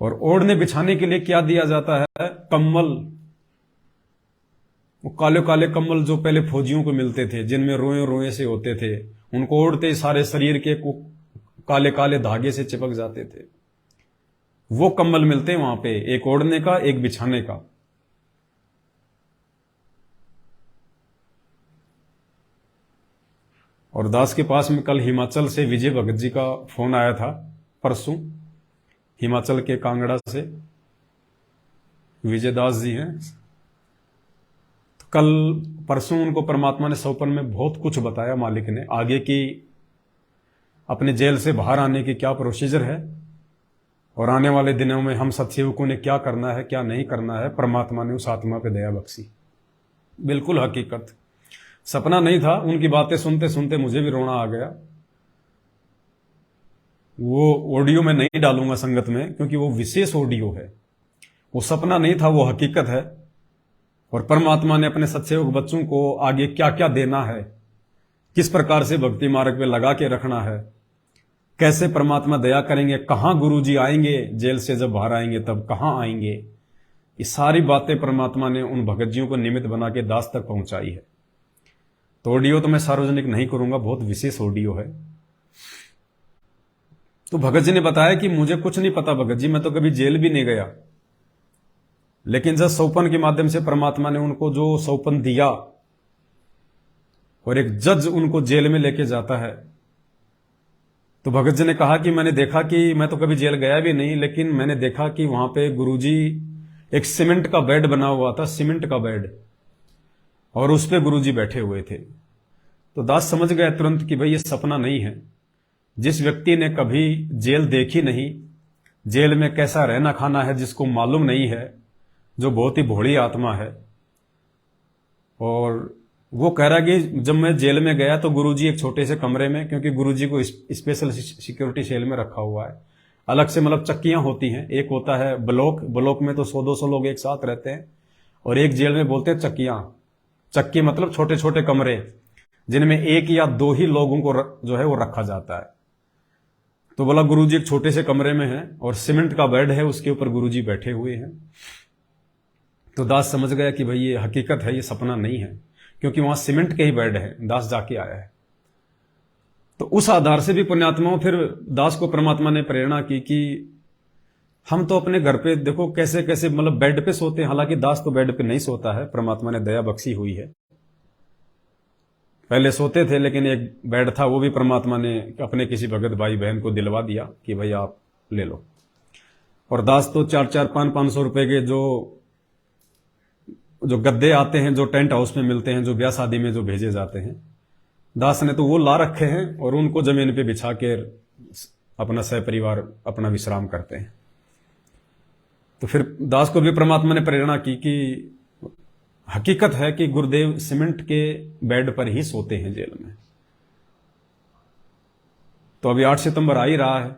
और ओढ़ने बिछाने के लिए क्या दिया जाता है, कम्बल। वो काले काले कम्बल जो पहले फौजियों को मिलते थे, जिनमें रोए रोए से होते थे, उनको ओढ़ते ही सारे शरीर के काले काले धागे से चिपक जाते थे। वो कम्बल मिलते हैं वहां पे, एक ओढ़ने का, एक बिछाने का। और दास के पास में कल हिमाचल से विजय भगत जी का फोन आया था, परसों, हिमाचल के कांगड़ा से विजय दास जी हैं। तो कल परसों उनको परमात्मा ने सौपन में बहुत कुछ बताया, मालिक ने, आगे की अपने जेल से बाहर आने की क्या प्रोसीजर है, और आने वाले दिनों में हम सत्सेवकों ने क्या करना है, क्या नहीं करना है। परमात्मा ने उस आत्मा पे दया बख्शी, बिल्कुल हकीकत, सपना नहीं था। उनकी बातें सुनते सुनते मुझे भी रोना आ गया। वो ऑडियो में नहीं डालूंगा संगत में, क्योंकि वो विशेष ऑडियो है, वो सपना नहीं था, वो हकीकत है। और परमात्मा ने अपने सत्सेवक बच्चों को आगे क्या क्या देना है, किस प्रकार से भक्ति मार्ग पे लगा के रखना है, कैसे परमात्मा दया करेंगे, कहां गुरुजी आएंगे, जेल से जब बाहर आएंगे तब कहां आएंगे, ये सारी बातें परमात्मा ने उन भगतजियों को निमित्त बना के दास तक पहुंचाई है। तो ऑडियो तो मैं सार्वजनिक नहीं करूंगा, बहुत विशेष ऑडियो है। तो भगत जी ने बताया कि मुझे कुछ नहीं पता भगत जी, मैं तो कभी जेल भी नहीं गया, लेकिन जब सौपन के माध्यम से परमात्मा ने उनको जो सौपन दिया, और एक जज उनको जेल में लेके जाता है, तो भगत जी ने कहा कि मैंने देखा कि मैं तो कभी जेल गया भी नहीं, लेकिन मैंने देखा कि वहां पे गुरुजी एक सीमेंट का बेड बना हुआ था, सीमेंट का बेड, और उस पे गुरुजी बैठे हुए थे। तो दास समझ गया तुरंत कि भाई ये सपना नहीं है। जिस व्यक्ति ने कभी जेल देखी नहीं, जेल में कैसा रहना खाना है जिसको मालूम नहीं है, जो बहुत ही भोली आत्मा है। और वो कह रहा कि जब मैं जेल में गया तो गुरुजी एक छोटे से कमरे में, क्योंकि गुरुजी को स्पेशल सिक्योरिटी सेल में रखा हुआ है, अलग से मतलब चक्कियां होती हैं। एक होता है ब्लॉक में तो 100-200 लोग एक साथ रहते हैं, और एक जेल में बोलते हैं चक्कियां। चक्की मतलब छोटे छोटे कमरे जिनमें 1 या 2 ही लोगों को जो है वो रखा जाता है। तो बोला गुरुजी एक छोटे से कमरे में है और सीमेंट का बेड है, उसके ऊपर गुरुजी बैठे हुए हैं। तो दास समझ गया कि भाई ये हकीकत है, ये सपना नहीं है, क्योंकि वहां सीमेंट के ही बेड है। दास जाके आया है। तो उस आधार से भी पुण्यात्माओं फिर दास को परमात्मा ने प्रेरणा की कि हम तो अपने घर पे देखो कैसे कैसे मतलब बेड पे सोते हैं। हालांकि दास तो बेड पे नहीं सोता है, परमात्मा ने दया बख्शी हुई है। पहले सोते थे, लेकिन एक बेड था वो भी परमात्मा ने अपने किसी भगत भाई बहन को दिलवा दिया कि भाई आप ले लो। और दास तो 4-4, 500 रुपए के जो गद्दे आते हैं, जो टेंट हाउस में मिलते हैं, जो ब्याह शादी में जो भेजे जाते हैं, दास ने तो वो ला रखे हैं और उनको जमीन पे बिछा के अपना सहपरिवार अपना विश्राम करते हैं। तो फिर दास को भी परमात्मा ने प्रेरणा की कि हकीकत है कि गुरुदेव सीमेंट के बेड पर ही सोते हैं जेल में। तो अभी 8 सितंबर आ ही रहा है।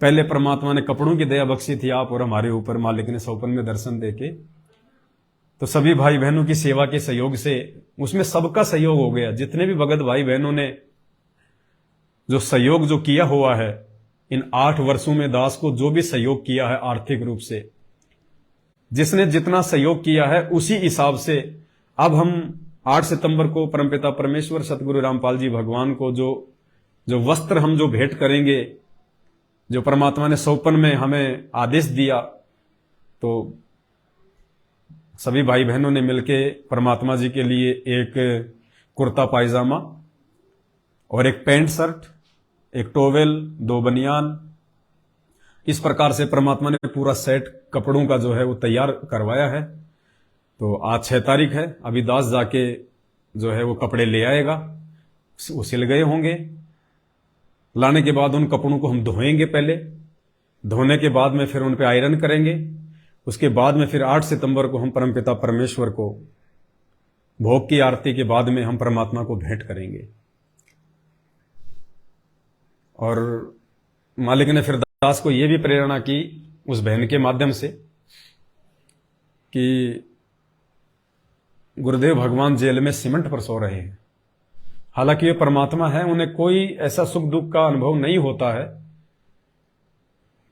पहले परमात्मा ने कपड़ों की दया बख्शी थी आप और हमारे ऊपर, मालिक ने सौपन में दर्शन देके। तो सभी भाई बहनों की सेवा के सहयोग से उसमें सबका सहयोग हो गया। जितने भी भगत भाई बहनों ने जो सहयोग जो किया हुआ है इन 8 वर्षों में, दास को जो भी सहयोग किया है आर्थिक रूप से, जिसने जितना सहयोग किया है उसी हिसाब से अब हम 8 सितंबर को परमपिता परमेश्वर सतगुरु रामपाल जी भगवान को जो वस्त्र हम जो भेंट करेंगे, जो परमात्मा ने सौपन में हमें आदेश दिया, तो सभी भाई बहनों ने मिलके परमात्मा जी के लिए एक कुर्ता पायजामा और एक पैंट शर्ट, एक टोवेल, 2 बनियान, इस प्रकार से परमात्मा ने पूरा सेट कपड़ों का जो है वो तैयार करवाया है। तो आज 6 तारीख है। अभी दास जाके जो है वो कपड़े ले आएगा, वो सिल गए होंगे। लाने के बाद उन कपड़ों को हम धोएंगे। पहले धोने के बाद में फिर उन पे आयरन करेंगे। उसके बाद में फिर 8 सितंबर को हम परमपिता परमेश्वर को भोग की आरती के बाद में हम परमात्मा को भेंट करेंगे। और मालिक ने फिर दास को यह भी प्रेरणा की उस बहन के माध्यम से कि गुरुदेव भगवान जेल में सीमेंट पर सो रहे हैं। हालांकि ये परमात्मा है, उन्हें कोई ऐसा सुख दुख का अनुभव नहीं होता है,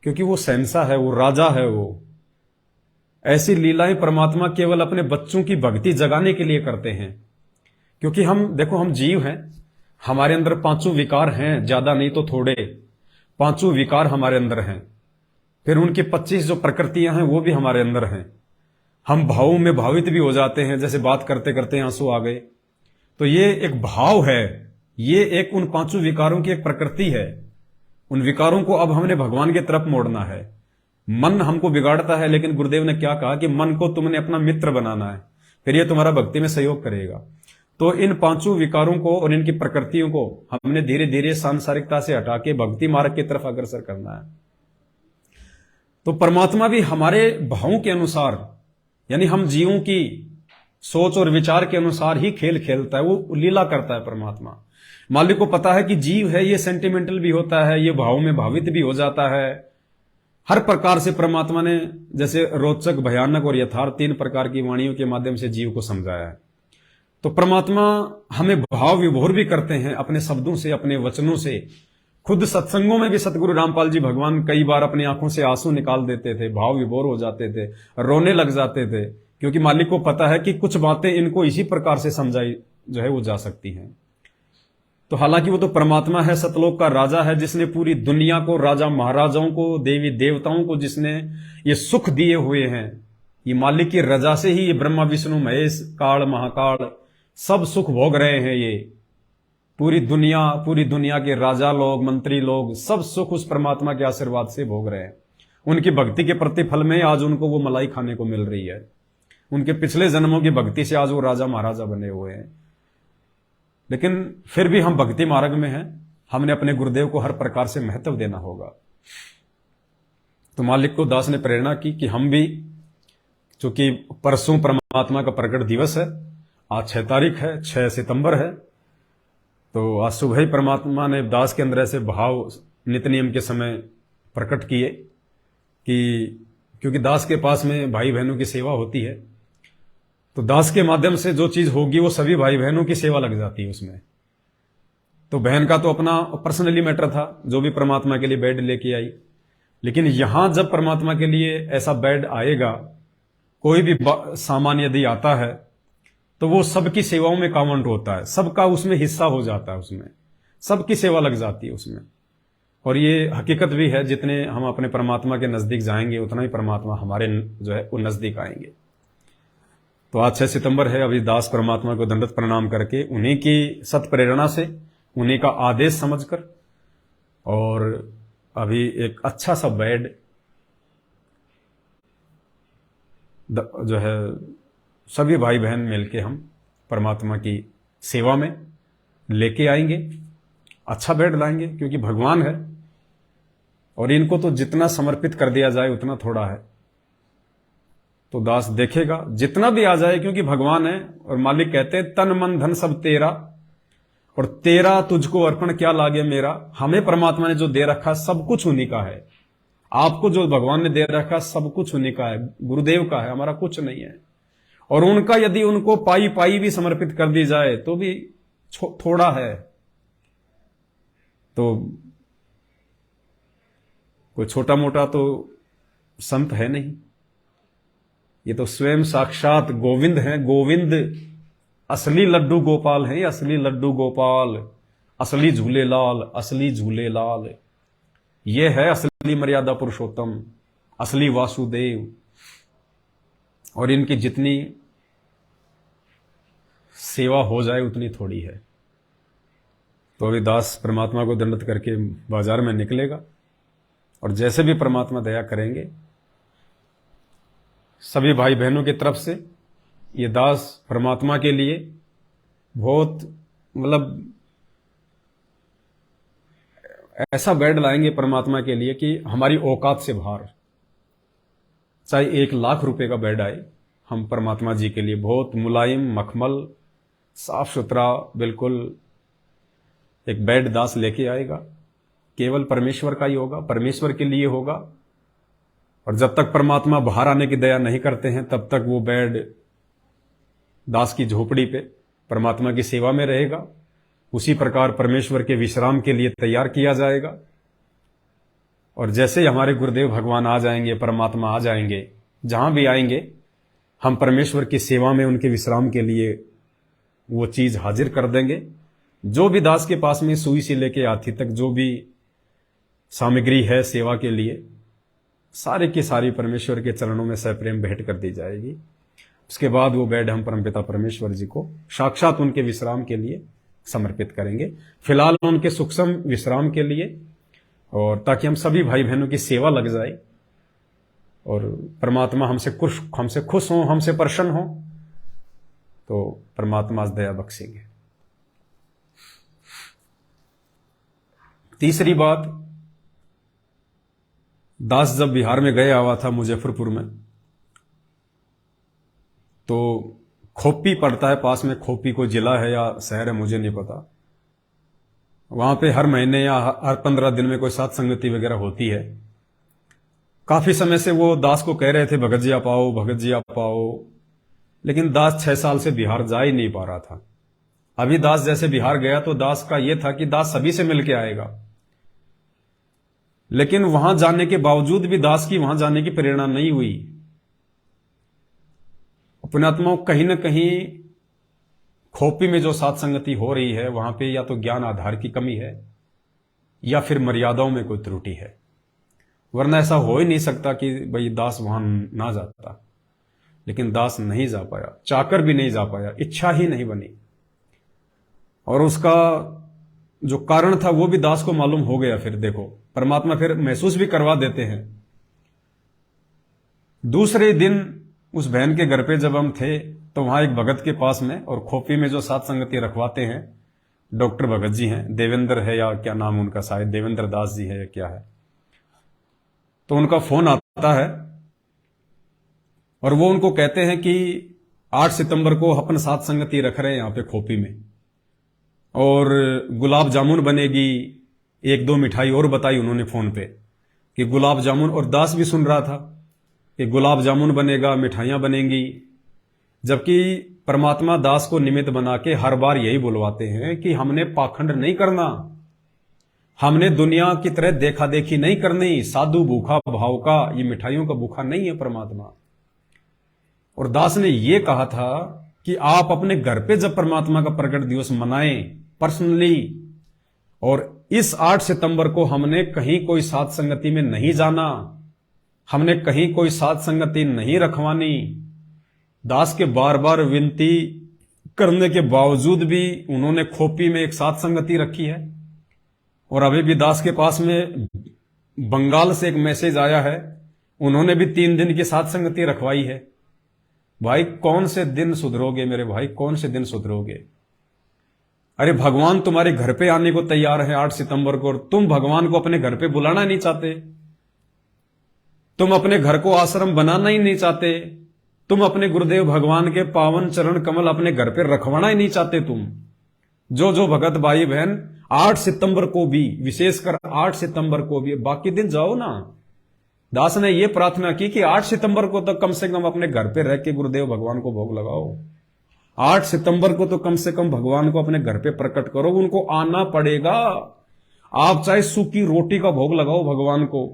क्योंकि वो शहंशाह है, वो राजा है। वो ऐसी लीलाएं परमात्मा केवल अपने बच्चों की भक्ति जगाने के लिए करते हैं। क्योंकि हम देखो, हम जीव हैं, हमारे अंदर 5 विकार हैं, ज्यादा नहीं तो थोड़े 5 विकार हमारे अंदर हैं। फिर उनकी 25 जो प्रकृतियां हैं वो भी हमारे अंदर हैं। हम भावों में भावित भी हो जाते हैं, जैसे बात करते करते आंसू आ गए। तो ये एक भाव है, ये एक उन 5 विकारों की एक प्रकृति है। उन विकारों को अब हमने भगवान की तरफ मोड़ना है। मन हमको बिगाड़ता है, लेकिन गुरुदेव ने क्या कहा कि मन को तुमने अपना मित्र बनाना है, फिर ये तुम्हारा भक्ति में सहयोग करेगा। तो इन 5 विकारों को और इनकी प्रकृतियों को हमने धीरे धीरे सांसारिकता से हटा के भक्ति मार्ग की तरफ अग्रसर करना है। तो परमात्मा भी हमारे भावों के अनुसार, यानी हम जीवों की सोच और विचार के अनुसार ही खेल खेलता है, वो लीला करता है परमात्मा। मालिक को पता है कि जीव है, ये सेंटिमेंटल भी होता है, ये भाव में भावित भी हो जाता है। हर प्रकार से परमात्मा ने जैसे रोचक, भयानक और यथार्थ 3 प्रकार की वाणियों के माध्यम से जीव को समझाया है। तो परमात्मा हमें भाव विभोर भी करते हैं अपने शब्दों से, अपने वचनों से। खुद सत्संगों में भी सतगुरु रामपाल जी भगवान कई बार अपनी आंखों से आंसू निकाल देते थे, भाव विभोर हो जाते थे, रोने लग जाते थे, क्योंकि मालिक को पता है कि कुछ बातें इनको इसी प्रकार से समझाई जो है वो जा सकती हैं। तो हालांकि वो तो परमात्मा है, सतलोक का राजा है, जिसने पूरी दुनिया को, राजा महाराजाओं को, देवी देवताओं को जिसने ये सुख दिए हुए हैं। ये मालिक की रजा से ही ये ब्रह्मा विष्णु महेश काल महाकाल सब सुख भोग रहे हैं। ये पूरी दुनिया के राजा लोग, मंत्री लोग सब सुख उस परमात्मा के आशीर्वाद से भोग रहे हैं। उनकी भक्ति के प्रतिफल में आज उनको वो मलाई खाने को मिल रही है। उनके पिछले जन्मों की भक्ति से आज वो राजा महाराजा बने हुए हैं। लेकिन फिर भी हम भक्ति मार्ग में हैं, हमने अपने गुरुदेव को हर प्रकार से महत्व देना होगा। तो मालिक को दास ने प्रेरणा की कि हम भी चूंकि परसों परमात्मा का प्रकट दिवस है, आज 6 तारीख है, 6 सितंबर है, तो आज सुबह ही परमात्मा ने दास के अंदर ऐसे भाव नित्य नियम के समय प्रकट किए कि क्योंकि दास के पास में भाई बहनों की सेवा होती है, तो दास के माध्यम से जो चीज होगी वो सभी भाई बहनों की सेवा लग जाती है उसमें। तो बहन का तो अपना पर्सनली मैटर था, जो भी परमात्मा के लिए बेड लेके आई, लेकिन यहां जब परमात्मा के लिए ऐसा बेड आएगा, कोई भी सामान यदि आता है तो वो सबकी सेवाओं में काउंट होता है, सबका उसमें हिस्सा हो जाता है, उसमें सबकी सेवा लग जाती है उसमें। और ये हकीकत भी है, जितने हम अपने परमात्मा के नजदीक जाएंगे उतना ही परमात्मा हमारे जो है वो नजदीक आएंगे। तो आज 6 सितंबर है, अभी दास परमात्मा को दंडवत प्रणाम करके उन्हीं की सत प्रेरणा से, उन्हीं का आदेश समझकर, और अभी एक अच्छा सा बेड जो है सभी भाई बहन मिलके हम परमात्मा की सेवा में लेके आएंगे। अच्छा बेड लाएंगे, क्योंकि भगवान है और इनको तो जितना समर्पित कर दिया जाए उतना थोड़ा है। तो दास देखेगा जितना भी आ जाए, क्योंकि भगवान है और मालिक कहते हैं तन मन धन सब तेरा, और तेरा तुझको अर्पण क्या लागे मेरा। हमें परमात्मा ने जो दे रखा सब कुछ उन्हीं का है, आपको जो भगवान ने दे रखा सब कुछ उन्हीं का है, गुरुदेव का है, हमारा कुछ नहीं है। और उनका यदि उनको पाई पाई भी समर्पित कर दी जाए तो भी थोड़ा है। तो कोई छोटा मोटा तो संत है नहीं, ये तो स्वयं साक्षात गोविंद हैं। गोविंद असली लड्डू गोपाल है, असली लड्डू गोपाल, असली झूलेलाल, असली झूलेलाल, ये है असली मर्यादा पुरुषोत्तम, असली वासुदेव। और इनकी जितनी सेवा हो जाए उतनी थोड़ी है। तो अभी दास परमात्मा को दंडवत करके बाजार में निकलेगा, और जैसे भी परमात्मा दया करेंगे सभी भाई बहनों की तरफ से ये दास परमात्मा के लिए बहुत मतलब ऐसा बेड लाएंगे परमात्मा के लिए कि हमारी औकात से बाहर, चाहे 1 लाख रुपए का बेड आए, हम परमात्मा जी के लिए बहुत मुलायम, मखमल, साफ सुथरा बिल्कुल एक बेड दास लेके आएगा। केवल परमेश्वर का ही होगा, परमेश्वर के लिए होगा। और जब तक परमात्मा बाहर आने की दया नहीं करते हैं तब तक वो बेड दास की झोपड़ी पे परमात्मा की सेवा में रहेगा। उसी प्रकार परमेश्वर के विश्राम के लिए तैयार किया जाएगा। और जैसे ही हमारे गुरुदेव भगवान आ जाएंगे, परमात्मा आ जाएंगे, जहां भी आएंगे हम परमेश्वर की सेवा में उनके विश्राम के लिए वो चीज हाजिर कर देंगे। जो भी दास के पास में सुई से लेके हाथी तक जो भी सामग्री है सेवा के लिए, सारी की सारी परमेश्वर के चरणों में सप्रेम भेंट कर दी जाएगी। उसके बाद वो बेड हम परमपिता परमेश्वर जी को साक्षात उनके विश्राम के लिए समर्पित करेंगे, फिलहाल उनके सूक्ष्म विश्राम के लिए, और ताकि हम सभी भाई बहनों की सेवा लग जाए और परमात्मा हमसे खुश हो, हमसे प्रसन्न हो, तो परमात्मा दया बख्शेंगे। तीसरी बात, दास जब बिहार में गया हुआ था मुजफ्फरपुर में, तो खोपी पड़ता है पास में, खोपी को जिला है या शहर है मुझे नहीं पता, वहां पे हर महीने या हर 15 दिन में कोई साथ संगति वगैरह होती है। काफी समय से वो दास को कह रहे थे भगत जी आप आओ, भगत जी आप आओ, लेकिन दास 6 साल से बिहार जा ही नहीं पा रहा था। अभी दास जैसे बिहार गया तो दास का यह था कि दास सभी से मिलके आएगा, लेकिन वहां जाने के बावजूद भी दास की वहां जाने की प्रेरणा नहीं हुई। पुण्यात्माओं, कहीं ना कहीं खोपी में जो साथ संगति हो रही है वहां पे या तो ज्ञान आधार की कमी है या फिर मर्यादाओं में कोई त्रुटि है, वरना ऐसा हो ही नहीं सकता कि भाई दास वहां ना जाता। लेकिन दास नहीं जा पाया, चाहकर भी नहीं जा पाया, इच्छा ही नहीं बनी, और उसका जो कारण था वो भी दास को मालूम हो गया। फिर देखो परमात्मा फिर महसूस भी करवा देते हैं। दूसरे दिन उस बहन के घर पे जब हम थे तो वहां एक भगत के पास में, और खोपी में जो साथ संगति रखवाते हैं डॉक्टर भगत जी हैं, देवेंद्र है या क्या नाम उनका, शायद देवेंद्र दास जी है या क्या है, तो उनका फोन आता है और वो उनको कहते हैं कि 8 सितंबर को अपन सात संगति रख रहे हैं यहां पे खोपी में, और गुलाब जामुन बनेगी, एक दो मिठाई और बताई उन्होंने फोन पे कि गुलाब जामुन, और दास भी सुन रहा था कि गुलाब जामुन बनेगा, मिठाइयां बनेंगी। जबकि परमात्मा दास को निमित्त बना के हर बार यही बुलवाते हैं कि हमने पाखंड नहीं करना, हमने दुनिया की तरह देखा देखी नहीं करनी, साधु भूखा भाव का, ये मिठाइयों का भूखा नहीं है परमात्मा। और दास ने ये कहा था कि आप अपने घर पे जब परमात्मा का प्रकट दिवस मनाएं पर्सनली, और इस 8 सितंबर को हमने कहीं कोई साथ संगति में नहीं जाना, हमने कहीं कोई साथ संगति नहीं रखवानी। दास के बार बार विनती करने के बावजूद भी उन्होंने खोपी में एक साथ संगति रखी है। और अभी भी दास के पास में बंगाल से एक मैसेज आया है, उन्होंने भी 3 दिन की साथ संगति रखवाई है। भाई कौन से दिन सुधरोगे मेरे भाई, कौन से दिन सुधरोगे? अरे भगवान तुम्हारे घर पे आने को तैयार है 8 सितंबर को, और तुम भगवान को अपने घर पे बुलाना नहीं चाहते, तुम अपने घर को आश्रम बनाना ही नहीं चाहते, तुम अपने गुरुदेव भगवान के पावन चरण कमल अपने घर पे रखवाना ही नहीं चाहते। तुम जो भगत भाई बहन 8 सितंबर को भी, विशेषकर 8 सितंबर को भी, बाकी दिन जाओ ना। दास ने यह प्रार्थना की कि 8 सितंबर को तो कम से कम अपने घर पे रह के गुरुदेव भगवान को भोग लगाओ। 8 सितंबर को तो कम से कम भगवान को अपने घर पे प्रकट करो, उनको आना पड़ेगा। आप चाहे सूखी रोटी का भोग लगाओ भगवान को।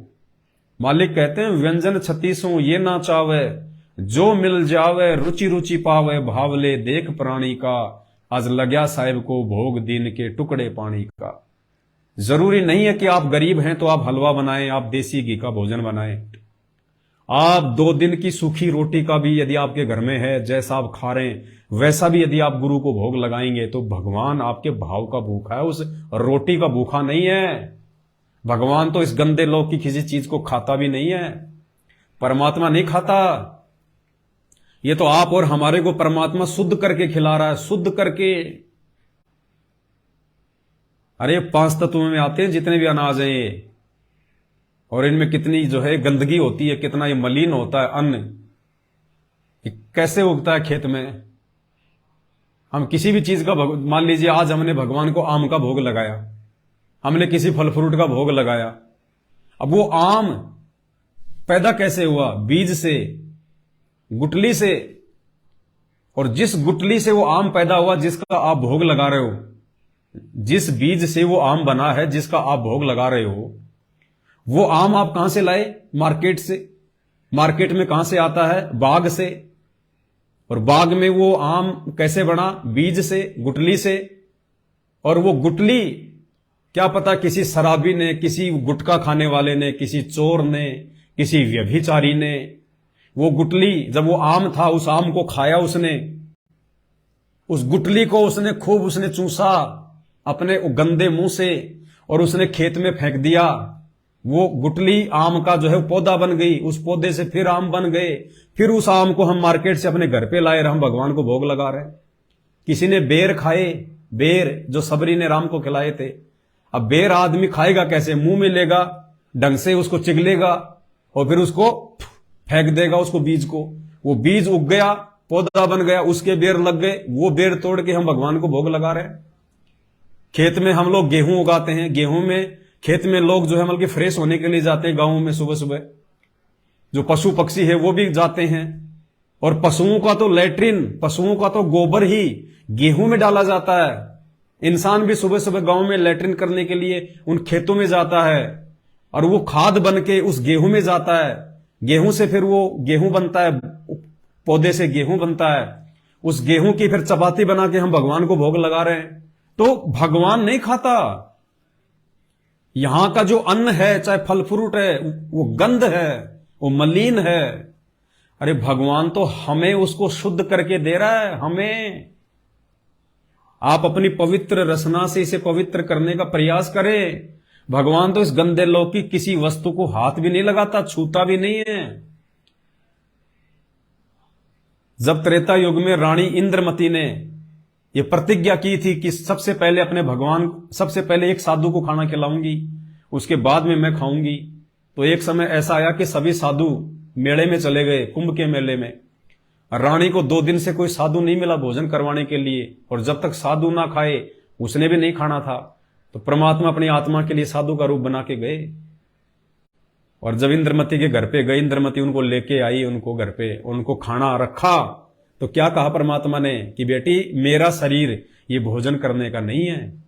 मालिक कहते हैं व्यंजन 36 ये ना चावे, जो मिल जावे रुचि रुचि पावे, भावले देख प्राणी का, आज लग्या साहिब को भोग दिन के टुकड़े पानी का। जरूरी नहीं है कि आप गरीब हैं तो आप हलवा बनाएं, आप देसी घी का भोजन बनाएं। आप 2 दिन की सूखी रोटी का भी यदि आपके घर में है, जैसा आप खा रहे हैं वैसा भी यदि आप गुरु को भोग लगाएंगे तो भगवान आपके भाव का भूखा है, उस रोटी का भूखा नहीं है। भगवान तो इस गंदे लोग की किसी चीज को खाता भी नहीं है, परमात्मा नहीं खाता। ये तो आप और हमारे को परमात्मा शुद्ध करके खिला रहा है, शुद्ध करके। अरे 5 तत्वों में आते हैं जितने भी अनाज हैं ये, और इनमें कितनी जो है गंदगी होती है, कितना ये मलिन होता है अन्न। ये कैसे उगता है खेत में? हम किसी भी चीज का, मान लीजिए आज हमने भगवान को आम का भोग लगाया, हमने किसी फल फ्रूट का भोग लगाया, अब वो आम पैदा कैसे हुआ? बीज से, गुठली से। और जिस गुठली से वो आम पैदा हुआ जिसका आप भोग लगा रहे हो, जिस बीज से वो आम बना है जिसका आप भोग लगा रहे हो, वो आम आप कहां से लाए? मार्केट से। मार्केट में कहां से आता है? बाग से। और बाग में वो आम कैसे बना? बीज से, गुठली से। और वो गुठली क्या पता किसी शराबी ने, किसी गुटखा खाने वाले ने, किसी चोर ने, किसी व्यभिचारी ने, वो गुठली, जब वो आम था उस आम को खाया उसने, उस गुठली को उसने खूब उसने चूसा अपने गंदे मुंह से, और उसने खेत में फेंक दिया। वो गुठली आम का जो है पौधा बन गई, उस पौधे से फिर आम बन गए, फिर उस आम को हम मार्केट से अपने घर पे लाए, हम भगवान को भोग लगा रहे हैं। किसी ने बेर खाए, बेर जो सबरी ने राम को खिलाए थे। अब बेर आदमी खाएगा कैसे? मुंह में लेगा, ढंग से उसको चिगलेगा और फिर उसको फेंक देगा, उसको बीज को। वो बीज उग गया, पौधा बन गया, उसके बेर लग गए, वो बेर तोड़ के हम भगवान को भोग लगा रहे हैं। खेत में हम लोग गेहूं उगाते हैं, गेहूं में खेत में लोग जो है मतलब फ्रेश होने के लिए जाते हैं गांवों में सुबह सुबह। जो पशु पक्षी है वो भी जाते हैं, और पशुओं का तो लैट्रिन, पशुओं का तो गोबर ही गेहूं में डाला जाता है। इंसान भी सुबह सुबह गांव में लैट्रिन करने के लिए उन खेतों में जाता है, और वो खाद बन के उस गेहूं में जाता है। गेहूं से फिर वो गेहूं बनता है, पौधे से गेहूं बनता है, उस गेहूं की फिर चपाती बना के हम भगवान को भोग लगा रहे हैं। तो भगवान नहीं खाता। यहां का जो अन्न है, चाहे फल फ्रूट है, वो गंध है, वो मलिन है। अरे भगवान तो हमें उसको शुद्ध करके दे रहा है, हमें। आप अपनी पवित्र रसना से इसे पवित्र करने का प्रयास करें। भगवान तो इस गंदे लोक की किसी वस्तु को हाथ भी नहीं लगाता, छूता भी नहीं है। जब त्रेता युग में रानी इंद्रमती ने यह प्रतिज्ञा की थी कि सबसे पहले अपने भगवान, सबसे पहले एक साधु को खाना खिलाऊंगी, उसके बाद में मैं खाऊंगी, तो एक समय ऐसा आया कि सभी साधु मेले में चले गए, कुंभ के मेले में। रानी को 2 दिन से कोई साधु नहीं मिला भोजन करवाने के लिए, और जब तक साधु ना खाए उसने भी नहीं खाना था। तो परमात्मा अपनी आत्मा के लिए साधु का रूप बना के गए, और जब इंद्रमती के घर पे गई, इंद्रमती उनको लेके आई, उनको घर पे उनको खाना रखा, तो क्या कहा परमात्मा ने कि बेटी मेरा शरीर ये भोजन करने का नहीं है।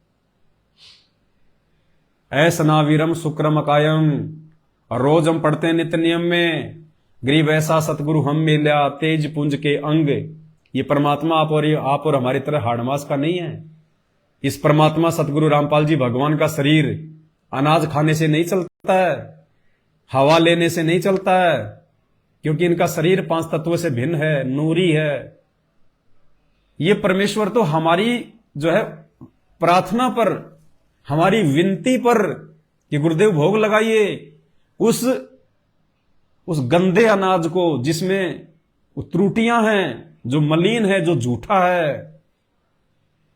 ऐसनावीरम शुक्रम अकायम, और रोज हम पढ़ते हैं नित्य नियम में, गरीब ऐसा सतगुरु हम मिला तेज पुंज के अंग। ये परमात्मा आप और हमारी तरह हाड़मास का नहीं है। इस परमात्मा सतगुरु रामपाल जी भगवान का शरीर अनाज खाने से नहीं चलता है, हवा लेने से नहीं चलता है, क्योंकि इनका शरीर 5 तत्वों से भिन्न है, नूरी है। ये परमेश्वर तो हमारी जो है प्रार्थना पर, हमारी विनती पर कि गुरुदेव भोग लगाइए, उस गंदे अनाज को जिसमें त्रुटियां हैं, जो मलिन है, जो झूठा है,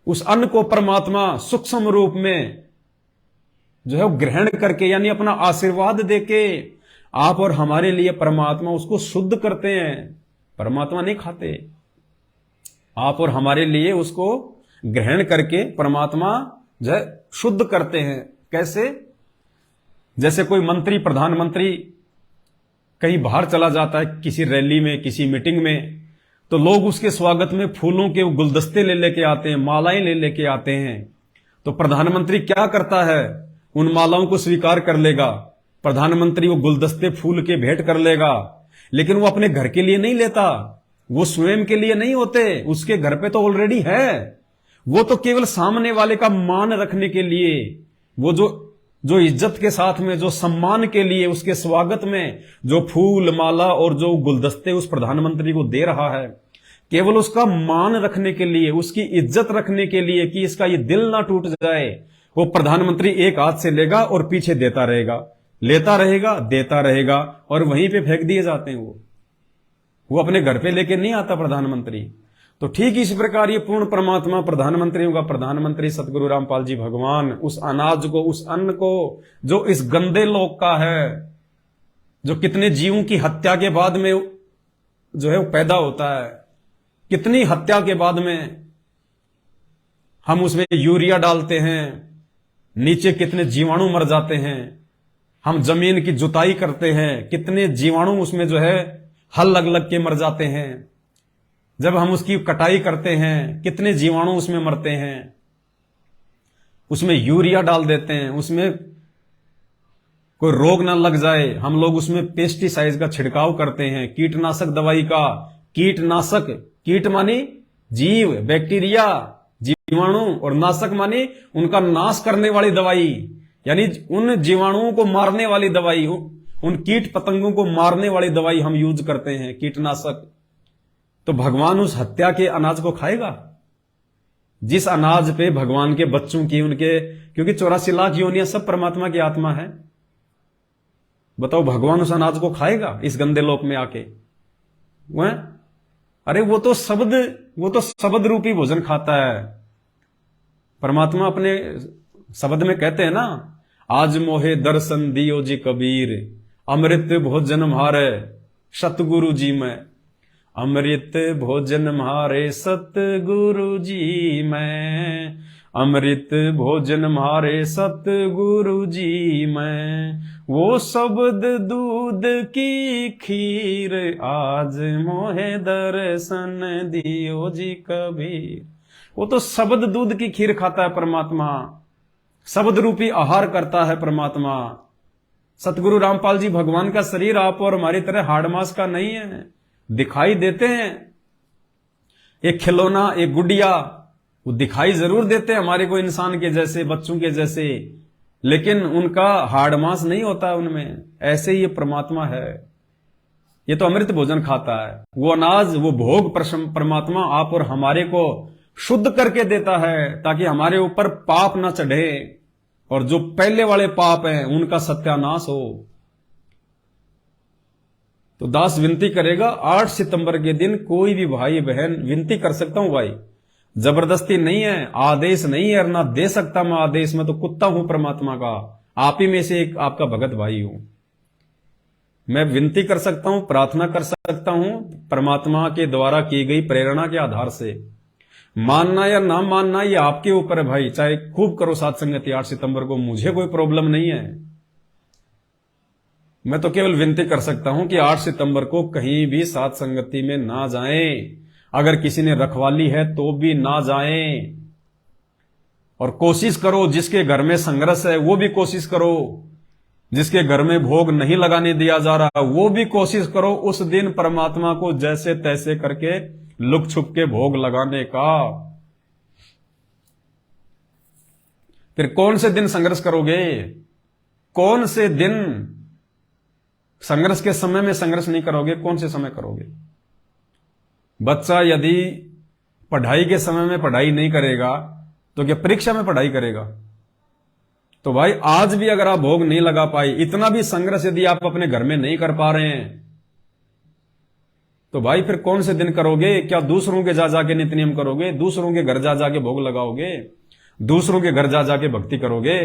उस अन्न को परमात्मा सूक्ष्म रूप में जो है वो ग्रहण करके, यानी अपना आशीर्वाद देके आप और हमारे लिए परमात्मा उसको शुद्ध करते हैं। परमात्मा नहीं खाते, आप और हमारे लिए उसको ग्रहण करके परमात्मा जो है शुद्ध करते हैं। कैसे? जैसे कोई मंत्री, प्रधानमंत्री कहीं बाहर चला जाता है, किसी रैली में, किसी मीटिंग में, तो लोग उसके स्वागत में फूलों के गुलदस्ते ले लेके आते हैं, मालाएं ले लेके आते हैं। तो प्रधानमंत्री क्या करता है? उन मालाओं को स्वीकार कर लेगा, प्रधानमंत्री वो गुलदस्ते फूल के भेंट कर लेगा, लेकिन वो अपने घर के लिए नहीं लेता, वो स्वयं के लिए नहीं होते, उसके घर पे तो ऑलरेडी है। वो तो केवल सामने वाले का मान रखने के लिए, वो जो इज्जत के साथ में, जो सम्मान के लिए उसके स्वागत में जो फूल माला और जो गुलदस्ते उस प्रधानमंत्री को दे रहा है, केवल उसका मान रखने के लिए, उसकी इज्जत रखने के लिए कि इसका ये दिल ना टूट जाए, वो प्रधानमंत्री एक हाथ से लेगा और पीछे देता रहेगा, लेता रहेगा, देता रहेगा, और वहीं पे फेंक दिए जाते हैं। वो अपने घर पे लेके नहीं आता प्रधानमंत्री। तो ठीक इस प्रकार ये पूर्ण परमात्मा, प्रधानमंत्रियों का प्रधानमंत्री सतगुरु रामपाल जी भगवान, उस अनाज को, उस अन्न को जो इस गंदे लोक का है, जो कितने जीवों की हत्या के बाद में जो है वो पैदा होता है, कितनी हत्या के बाद में हम उसमें यूरिया डालते हैं, नीचे कितने जीवाणु मर जाते हैं, हम जमीन की जुताई करते हैं, कितने जीवाणु उसमें जो है हल लग लग के मर जाते हैं, जब हम उसकी कटाई करते हैं कितने जीवाणु उसमें मरते हैं, उसमें यूरिया डाल देते हैं, उसमें कोई रोग ना लग जाए हम लोग उसमें पेस्टिसाइड का छिड़काव करते हैं, कीटनाशक दवाई का, कीटनाशक, कीट माने जीव, बैक्टीरिया, जीवाणु, और नाशक माने उनका नाश करने वाली दवाई, यानी उन जीवाणुओं को मारने वाली दवाई, उन कीट पतंगों को मारने वाली दवाई हम यूज करते हैं, कीटनाशक। तो भगवान उस हत्या के अनाज को खाएगा, जिस अनाज पे भगवान के बच्चों की, उनके, क्योंकि 84 लाख योनियां सब परमात्मा की आत्मा है, बताओ भगवान उस अनाज को खाएगा इस गंदे लोक में आके? वह अरे वो तो शब्द रूपी भोजन खाता है। परमात्मा अपने शब्द में कहते हैं ना, आज मोहे दर्शन दियो जी कबीर, अमृत भोजन म्हारे सतगुरु जी में, अमृत भोजन म्हारे सतगुरु जी में, अमृत भोजन म्हारे सतगुरु जी में, वो शब्द दूध की खीर, आज मोहे दर्शन दियो जी कबीर। वो तो शब्द दूध की खीर खाता है परमात्मा, शब्द रूपी आहार करता है परमात्मा। सतगुरु रामपाल जी भगवान का शरीर आप और हमारी तरह हाड़ मांस का नहीं है। दिखाई देते हैं, एक खिलौना, एक गुड़िया, वो दिखाई जरूर देते हैं हमारे को इंसान के जैसे, बच्चों के जैसे, लेकिन उनका हाड़ मांस नहीं होता उनमें। ऐसे ही ये परमात्मा है, ये तो अमृत भोजन खाता है। वो अनाज, वो भोग परमात्मा आप और हमारे को शुद्ध करके देता है, ताकि हमारे ऊपर पाप ना चढ़े, और जो पहले वाले पाप हैं उनका सत्यानाश हो। तो दास विनती करेगा, 8 सितंबर के दिन कोई भी भाई बहन, विनती कर सकता हूं भाई, जबरदस्ती नहीं है, आदेश नहीं है, और ना दे सकता मैं आदेश, मैं तो कुत्ता हूं परमात्मा का, आप ही में से एक आपका भगत भाई हूं। मैं विनती कर सकता हूं, प्रार्थना कर सकता हूं परमात्मा के द्वारा की गई प्रेरणा के आधार से। मानना या ना मानना ये आपके ऊपर है भाई, चाहे खूब करो सात संगति 8 सितंबर को, मुझे कोई प्रॉब्लम नहीं है। मैं तो केवल विनती कर सकता हूं कि 8 सितंबर को कहीं भी सात संगति में ना जाएं। अगर किसी ने रखवाली है तो भी ना जाएं। और कोशिश करो, जिसके घर में संघर्ष है वो भी कोशिश करो, जिसके घर में भोग नहीं लगाने दिया जा रहा वो भी कोशिश करो उस दिन परमात्मा को जैसे तैसे करके लुक छुप के भोग लगाने का। फिर कौन से दिन संघर्ष करोगे? कौन से दिन संघर्ष के समय में संघर्ष नहीं करोगे? कौन से समय करोगे? बच्चा यदि पढ़ाई के समय में पढ़ाई नहीं करेगा तो क्या परीक्षा में पढ़ाई करेगा? तो भाई आज भी अगर आप भोग नहीं लगा पाए, इतना भी संघर्ष यदि आप अपने घर में नहीं कर पा रहे हैं, तो भाई फिर कौन से दिन करोगे? क्या दूसरों के जा जाके नित्य नियम करोगे? दूसरों के घर जा जाके भोग लगाओगे? दूसरों के घर जा जाके भक्ति करोगे?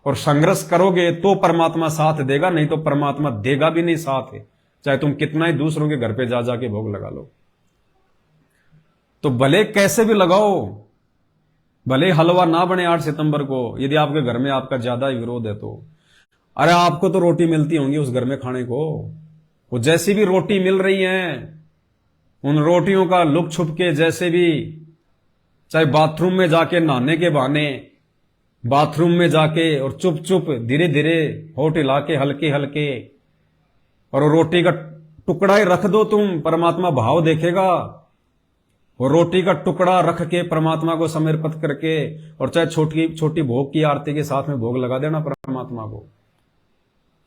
और संघर्ष करोगे तो परमात्मा साथ देगा, नहीं तो परमात्मा देगा भी नहीं साथ, चाहे तुम कितना ही दूसरों के घर पे जा जाके भोग लगा लो। तो भले कैसे भी लगाओ, भले हलवा ना बने 8 सितंबर को, यदि आपके घर में आपका ज्यादा विरोध है तो अरे आपको तो रोटी मिलती होंगी उस घर में खाने को। वो जैसी भी रोटी मिल रही है उन रोटियों का लुक छुप के, जैसे भी, चाहे बाथरूम में जाके नहाने के बहाने बाथरूम में जाके और चुप चुप धीरे धीरे होठ हिला के हल्के हल्के, और रोटी का टुकड़ा ही रख दो तुम, परमात्मा भाव देखेगा। और रोटी का टुकड़ा रख के परमात्मा को समर्पित करके, और चाहे छोटी छोटी भोग की आरती के साथ में भोग लगा देना परमात्मा को,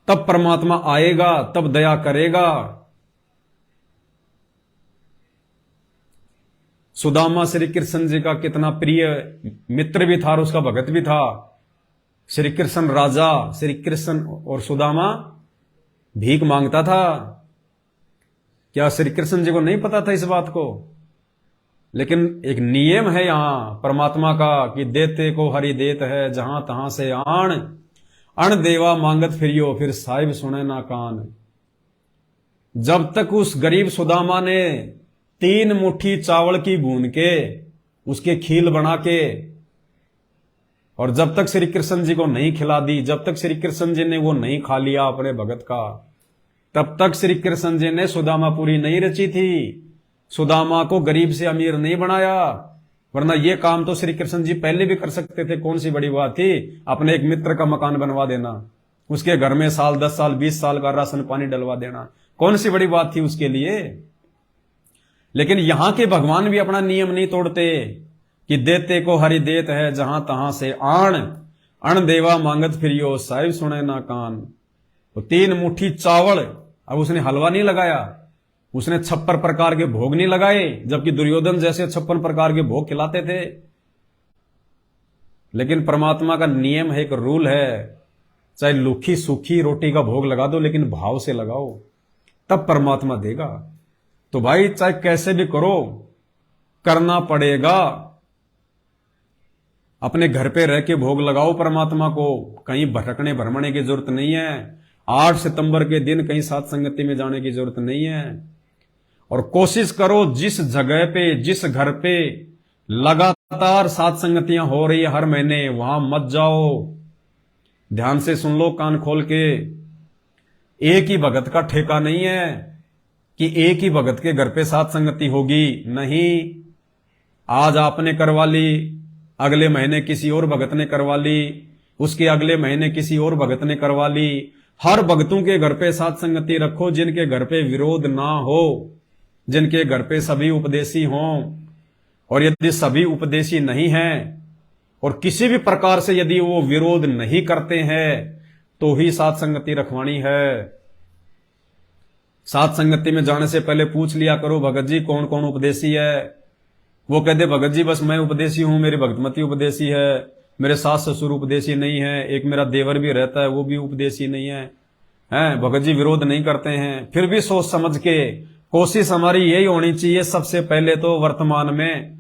तब परमात्मा आएगा, तब दया करेगा। सुदामा श्री कृष्ण जी का कितना प्रिय मित्र भी था और उसका भगत भी था। श्री कृष्ण राजा, श्री कृष्ण और सुदामा भीख मांगता था। क्या श्री कृष्ण जी को नहीं पता था इस बात को? लेकिन एक नियम है यहां परमात्मा का कि देते को हरि देत है, जहां तहां से आण अण देवा मांगत फिरियो, फिर साहिब सुने ना कान। जब तक उस गरीब सुदामा ने 3 मुट्ठी चावल की भून के उसके खील बना के, और जब तक श्री कृष्ण जी को नहीं खिला दी, जब तक श्री कृष्ण जी ने वो नहीं खा लिया अपने भगत का, तब तक श्री कृष्ण जी ने सुदामापुरी नहीं रची थी। सुदामा को गरीब से अमीर नहीं बनाया, वरना ये काम तो श्री कृष्ण जी पहले भी कर सकते थे। कौन सी बड़ी बात थी अपने एक मित्र का मकान बनवा देना, उसके घर में साल 10 साल 20 साल का राशन पानी डलवा देना, कौन सी बड़ी बात थी उसके लिए? लेकिन यहां के भगवान भी अपना नियम नहीं तोड़ते कि देते को हरि देत है, जहां तहां से आण अण देवा मांगत फिरियो, साहिब सुने ना कान। तो 3 मुट्ठी चावल, अब उसने हलवा नहीं लगाया, उसने 56 प्रकार के भोग नहीं लगाए, जबकि दुर्योधन जैसे 56 प्रकार के भोग खिलाते थे। लेकिन परमात्मा का नियम है, एक रूल है, चाहे लूखी सूखी रोटी का भोग लगा दो लेकिन भाव से लगाओ, तब परमात्मा देगा। तो भाई चाहे कैसे भी करो, करना पड़ेगा। अपने घर पे रह के भोग लगाओ परमात्मा को, कहीं भटकने भ्रमणे की जरूरत नहीं है। 8 सितंबर के दिन कहीं साथ संगति में जाने की जरूरत नहीं है। और कोशिश करो जिस जगह पे, जिस घर पे लगातार साथ संगतियां हो रही है हर महीने, वहां मत जाओ। ध्यान से सुन लो कान खोल के, एक ही भगत का ठेका नहीं है कि एक ही भगत के घर पे साथ संगति होगी। नहीं, आज आपने करवा ली, अगले महीने किसी और भगत ने करवा ली, उसके अगले महीने किसी और भगत ने करवा ली। हर भगतों के घर पे साथ संगति रखो जिनके घर पे विरोध ना हो, जिनके घर पे सभी उपदेशी हों। और यदि सभी उपदेशी नहीं हैं और किसी भी प्रकार से यदि वो विरोध नहीं करते हैं तो ही साथ संगति रखवानी है। साथ संगति में जाने से पहले पूछ लिया करो, भगत जी कौन कौन उपदेशी है? वो कहते भगत जी बस मैं उपदेशी हूं, मेरी भगतमती उपदेशी है, मेरे सास ससुर उपदेशी नहीं है, एक मेरा देवर भी रहता है वो भी उपदेशी नहीं है, हैं भगत जी विरोध नहीं करते हैं। फिर भी सोच समझ के कोशिश हमारी यही होनी चाहिए सबसे पहले तो वर्तमान में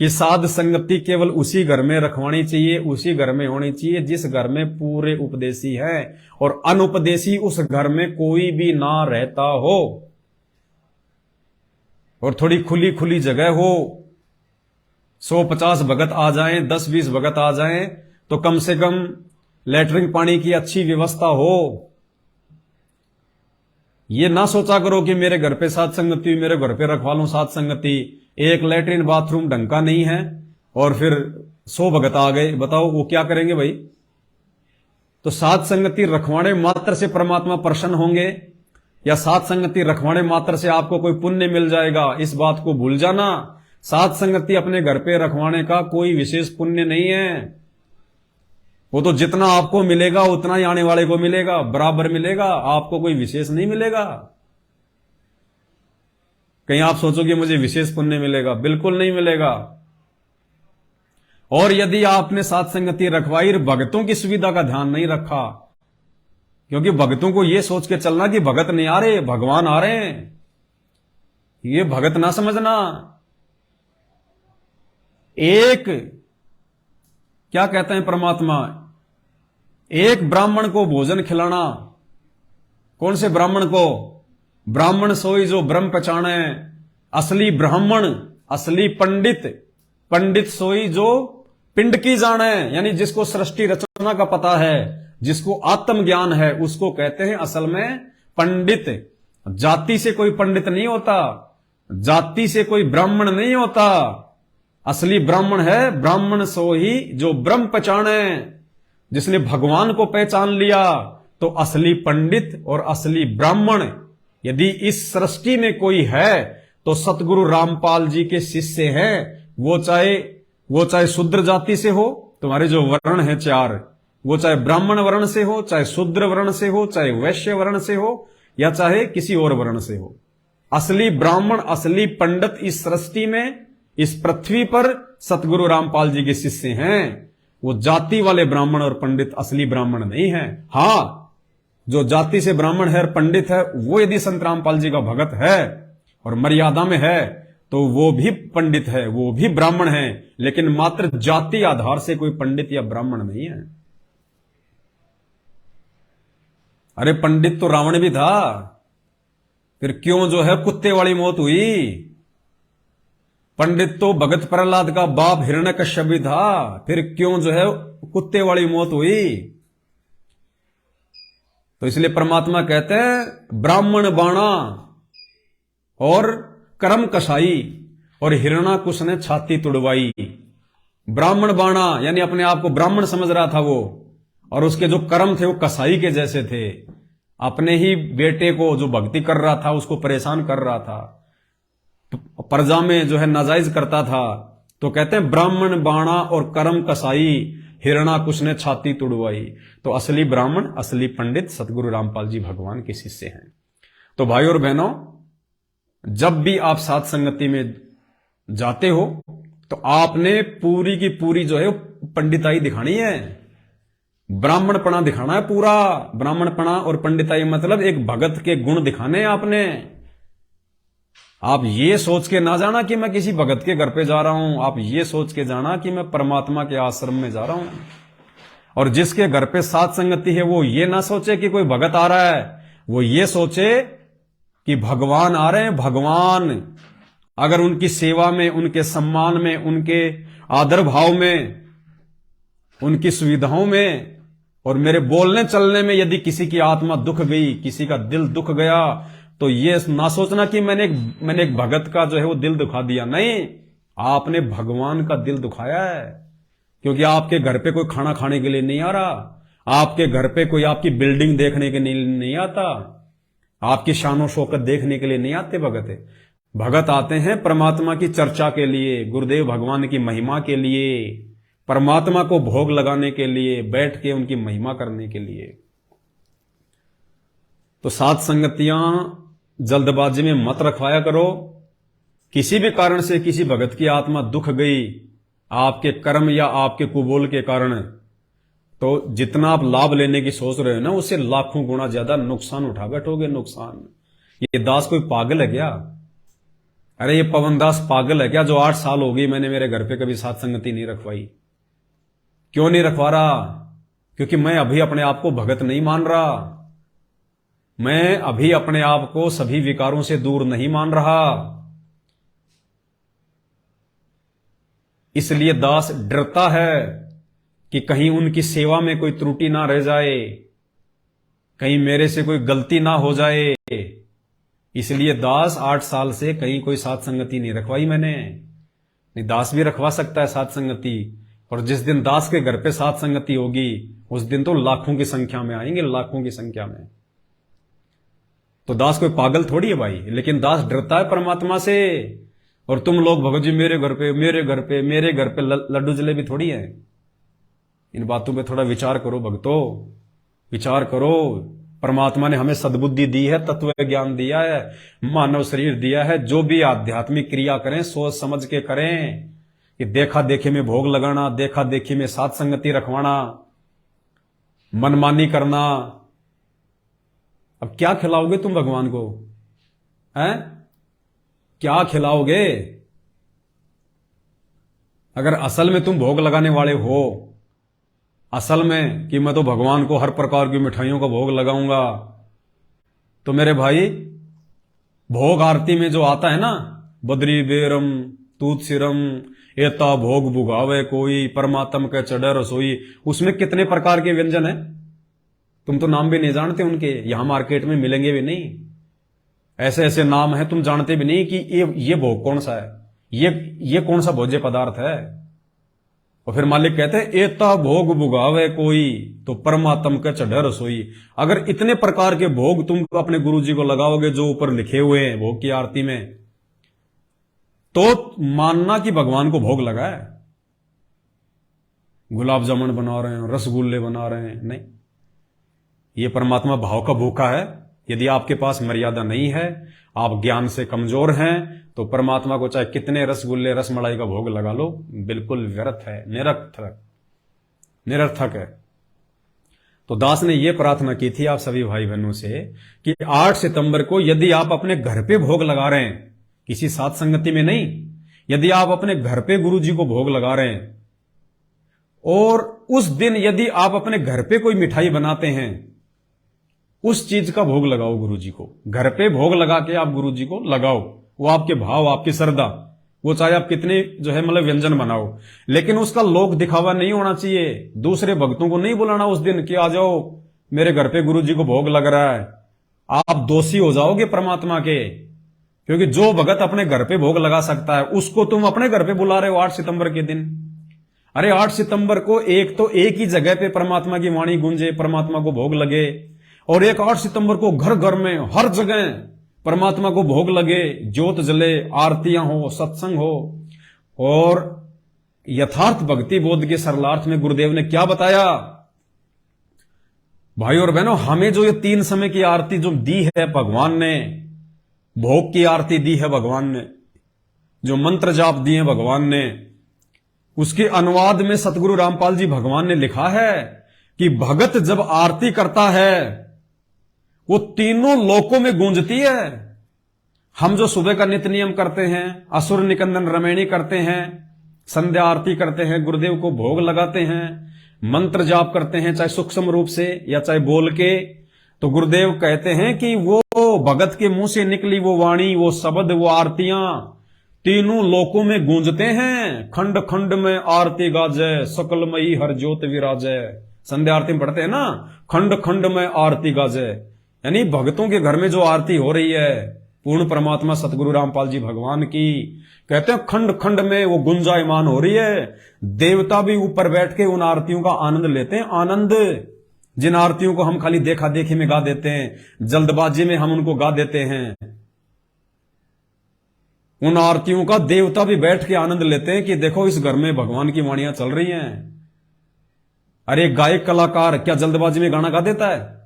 कि साध संगति केवल उसी घर में रखवानी चाहिए, उसी घर में होनी चाहिए जिस घर में पूरे उपदेशी हैं और अनुपदेशी उस घर में कोई भी ना रहता हो, और थोड़ी खुली खुली जगह हो। 150 भगत आ जाएं, 10-20 भगत आ जाएं, तो कम से कम लेटरिन पानी की अच्छी व्यवस्था हो। ये ना सोचा करो कि मेरे घर पे साध संगति, मेरे घर पे रखवा लूं साध संगति, एक लेटरिन बाथरूम ढंग का नहीं है और फिर 100 भगत आ गए, बताओ वो क्या करेंगे भाई। तो साध संगति रखवाने मात्र से परमात्मा प्रसन्न होंगे या साध संगति रखवाने मात्र से आपको कोई पुण्य मिल जाएगा, इस बात को भूल जाना। साध संगति अपने घर पे रखवाने का कोई विशेष पुण्य नहीं है। वो तो जितना आपको मिलेगा उतना ही आने वाले को मिलेगा, बराबर मिलेगा, आपको कोई विशेष नहीं मिलेगा। कहीं आप सोचोगे मुझे विशेष पुण्य मिलेगा, बिल्कुल नहीं मिलेगा। और यदि आपने साध संगति रखवाई, भगतों की सुविधा का ध्यान नहीं रखा, क्योंकि भगतों को यह सोच के चलना कि भगत नहीं आ रहे, भगवान आ रहे हैं, ये भगत ना समझना। एक क्या कहते हैं परमात्मा, एक ब्राह्मण को भोजन खिलाना। कौन से ब्राह्मण को? ब्राह्मण सोई जो ब्रह्म पहचाने, असली ब्राह्मण, असली पंडित, पंडित सोई जो पिंड की जाने, यानी जिसको सृष्टि रचना का पता है, जिसको आत्मज्ञान है, उसको कहते हैं असल में पंडित। जाति से कोई पंडित नहीं होता, जाति से कोई ब्राह्मण नहीं होता। असली ब्राह्मण है ब्राह्मण सोई जो ब्रह्म पहचाने, जिसने भगवान को पहचान लिया। तो असली पंडित और असली ब्राह्मण यदि इस सृष्टि में कोई है तो सतगुरु रामपाल जी के शिष्य हैं। वो चाहे शूद्र जाति से हो, तुम्हारे जो वर्ण है 4, वो चाहे ब्राह्मण वर्ण से हो, चाहे शूद्र वर्ण से हो, चाहे वैश्य वर्ण से हो, या चाहे किसी और वर्ण से हो। असली ब्राह्मण, असली पंडित इस सृष्टि में, इस पृथ्वी पर सतगुरु रामपाल जी के शिष्य हैं। वो जाति वाले ब्राह्मण और पंडित असली ब्राह्मण नहीं है। हां, जो जाति से ब्राह्मण है और पंडित है, वो यदि संत रामपाल जी का भगत है और मर्यादा में है तो वो भी पंडित है, वो भी ब्राह्मण है, लेकिन मात्र जाति आधार से कोई पंडित या ब्राह्मण नहीं है। अरे पंडित तो रावण भी था, फिर क्यों जो है कुत्ते वाली मौत हुई? पंडित तो भगत प्रहलाद का बाप हिरण्यकश्यप भी था, फिर क्यों जो है कुत्ते वाली मौत हुई? तो इसलिए परमात्मा कहते हैं ब्राह्मण बाणा और कर्म कसाई, और हिरण्याकुश ने छाती तुड़वाई। ब्राह्मण बाणा यानी अपने आप को ब्राह्मण समझ रहा था वो, और उसके जो कर्म थे वो कसाई के जैसे थे। अपने ही बेटे को जो भक्ति कर रहा था उसको परेशान कर रहा था, तो प्रजा में जो है नाजायज करता था। तो कहते हैं ब्राह्मण बाणा और कर्म कसाई, हिरण्याकुश ने छाती तुड़वाई। तो असली ब्राह्मण, असली पंडित सतगुरु रामपाल जी भगवान के शिष्य हैं। तो भाई और बहनों, जब भी आप साध संगति में जाते हो तो आपने पूरी की पूरी जो है पंडिताई दिखानी है, ब्राह्मणपना दिखाना है पूरा। ब्राह्मणपना और पंडिताई मतलब एक भगत के गुण दिखाने हैं आपने। आप ये सोच के ना जाना कि मैं किसी भगत के घर पे जा रहा हूं, आप ये सोच के जाना कि मैं परमात्मा के आश्रम में जा रहा हूं। और जिसके घर पे साध संगति है वो ये ना सोचे कि कोई भगत आ रहा है, वो ये सोचे कि भगवान आ रहे हैं। भगवान अगर उनकी सेवा में, उनके सम्मान में, उनके आदर भाव में, उनकी सुविधाओं में और मेरे बोलने चलने में यदि किसी की आत्मा दुख गई, किसी का दिल दुख गया, तो ये ना सोचना कि मैंने एक भगत का जो है वो दिल दुखा दिया। नहीं, आपने भगवान का दिल दुखाया है, क्योंकि आपके घर पे कोई खाना खाने के लिए नहीं आ रहा, आपके घर पे कोई आपकी बिल्डिंग देखने के लिए नहीं आता, आपकी शानो शौकत देखने के लिए नहीं आते भगत। भगत आते हैं परमात्मा की चर्चा के लिए, गुरुदेव भगवान की महिमा के लिए, परमात्मा को भोग लगाने के लिए, बैठ के उनकी महिमा करने के लिए। तो साध संगतियां जल्दबाजी में मत रखवाया करो। किसी भी कारण से किसी भगत की आत्मा दुख गई आपके कर्म या आपके कुबोल के कारण, तो जितना आप लाभ लेने की सोच रहे हो ना, उससे लाखों गुना ज्यादा नुकसान उठा बैठोगे। नुकसान, ये दास कोई पागल है क्या? अरे ये पवन दास पागल है क्या, जो 8 साल हो गई मैंने मेरे घर पे कभी साथ संगति नहीं रखवाई। क्यों नहीं रखवा रहा? क्योंकि मैं अभी अपने आप को भगत नहीं मान रहा, मैं अभी अपने आप को सभी विकारों से दूर नहीं मान रहा। इसलिए दास डरता है कि कहीं उनकी सेवा में कोई त्रुटि ना रह जाए, कहीं मेरे से कोई गलती ना हो जाए। इसलिए दास 8 साल से कहीं कोई साथ संगति नहीं रखवाई मैंने। नहीं, दास भी रखवा सकता है साथ संगति, और जिस दिन दास के घर पे साथ संगति होगी उस दिन तो लाखों की संख्या में आएंगे, लाखों की संख्या में। तो दास कोई पागल थोड़ी है भाई, लेकिन दास डरता है परमात्मा से। और तुम लोग भगत जी मेरे घर पे मेरे घर पे मेरे घर पे लड्डू जलेबी थोड़ी है। इन बातों पे थोड़ा विचार करो भक्तों, विचार करो। परमात्मा ने हमें सद्बुद्धि दी है, तत्व ज्ञान दिया है, मानव शरीर दिया है। जो भी आध्यात्मिक क्रिया करें सोच समझ के करें, कि देखा देखे में भोग लगाना, देखा देखी में साथ संगति रखवाना, मनमानी करना। अब क्या खिलाओगे तुम भगवान को? हैं? क्या खिलाओगे? अगर असल में तुम भोग लगाने वाले हो, असल में कि मैं तो भगवान को हर प्रकार की मिठाइयों का भोग लगाऊंगा, तो मेरे भाई भोग आरती में जो आता है ना, बद्री बेरम तूत सिरम एता भोग भुगावे कोई, परमात्म के चढ़े रसोई, उसमें कितने प्रकार के व्यंजन है? तुम तो नाम भी नहीं जानते उनके, यहां मार्केट में मिलेंगे भी नहीं। ऐसे ऐसे नाम है तुम जानते भी नहीं कि ये भोग कौन सा है, ये कौन सा भोज्य पदार्थ है। और फिर मालिक कहते हैं एता भोग भुगावे कोई, तो परमात्म के चढ़े रसोई। अगर इतने प्रकार के भोग तुम अपने गुरु जी को लगाओगे जो ऊपर लिखे हुए हैं भोग की आरती में, तो मानना कि भगवान को भोग लगा है। गुलाब जामुन बना रहे हैं, रसगुल्ले बना रहे हैं, नहीं, ये परमात्मा भाव का भूखा है। यदि आपके पास मर्यादा नहीं है, आप ज्ञान से कमजोर हैं, तो परमात्मा को चाहे कितने रसगुल्ले रसमलाई का भोग लगा लो, बिल्कुल व्यर्थ है, निरर्थक है। तो दास ने यह प्रार्थना की थी आप सभी भाई बहनों से कि 8 सितंबर को यदि आप अपने घर पे भोग लगा रहे हैं, किसी साथ संगति में नहीं, यदि आप अपने घर पे गुरु जी को भोग लगा रहे हैं, और उस दिन यदि आप अपने घर पे कोई मिठाई बनाते हैं, उस चीज का भोग लगाओ गुरु जी को। घर पे भोग लगा के आप गुरु जी को लगाओ, वो आपके भाव, आपकी श्रद्धा, वो चाहे आप कितने जो है मतलब व्यंजन बनाओ, लेकिन उसका लोक दिखावा नहीं होना चाहिए। दूसरे भक्तों को नहीं बुलाना उस दिन कि आ जाओ मेरे घर पे गुरु जी को भोग लग रहा है। आप दोषी हो जाओगे परमात्मा के, क्योंकि जो भगत अपने घर पे भोग लगा सकता है उसको तुम अपने घर पे बुला रहे हो 8 सितंबर के दिन। अरे 8 सितंबर को एक ही जगह पे परमात्मा की वाणी गूंजे, परमात्मा को भोग लगे, और एक 8 सितंबर को घर घर में हर जगह परमात्मा को भोग लगे, ज्योत जले, आरतियां हो, सत्संग हो। और यथार्थ भक्ति बोध के सरलार्थ में गुरुदेव ने क्या बताया? भाई और बहनों, हमें जो ये 3 समय की आरती जो दी है भगवान ने, भोग की आरती दी है भगवान ने, जो मंत्र जाप दिए भगवान ने, उसके अनुवाद में सतगुरु रामपाल जी भगवान ने लिखा है कि भगत जब आरती करता है वो तीनों लोकों में गूंजती है। हम जो सुबह का नित्य नियम करते हैं, असुर निकंदन रमैणी करते हैं, संध्या आरती करते हैं, गुरुदेव को भोग लगाते हैं, मंत्र जाप करते हैं, चाहे सूक्ष्म रूप से या चाहे बोल के, तो गुरुदेव कहते हैं कि वो भगत के मुंह से निकली वो वाणी, वो शब्द, वो आरतियां तीनों लोकों में गूंजते हैं। खंड खंड में आरती गाजय, सकलमयी हर ज्योत विराजय। संध्या आरती में पढ़ते हैं ना, खंड खंड में आरती गाजय, यानी भक्तों के घर में जो आरती हो रही है पूर्ण परमात्मा सतगुरु रामपाल जी भगवान की, कहते हैं खंड खंड में वो गुंजायमान हो रही है। देवता भी ऊपर बैठ के उन आरतियों का आनंद लेते हैं। आनंद, जिन आरतियों को हम खाली देखा देखी में गा देते हैं, जल्दबाजी में हम उनको गा देते हैं, उन आरतियों का देवता भी बैठ के आनंद लेते हैं कि देखो इस घर में भगवान की वाणियां चल रही हैं। अरे गायक कलाकार क्या जल्दबाजी में गाना गा देता है?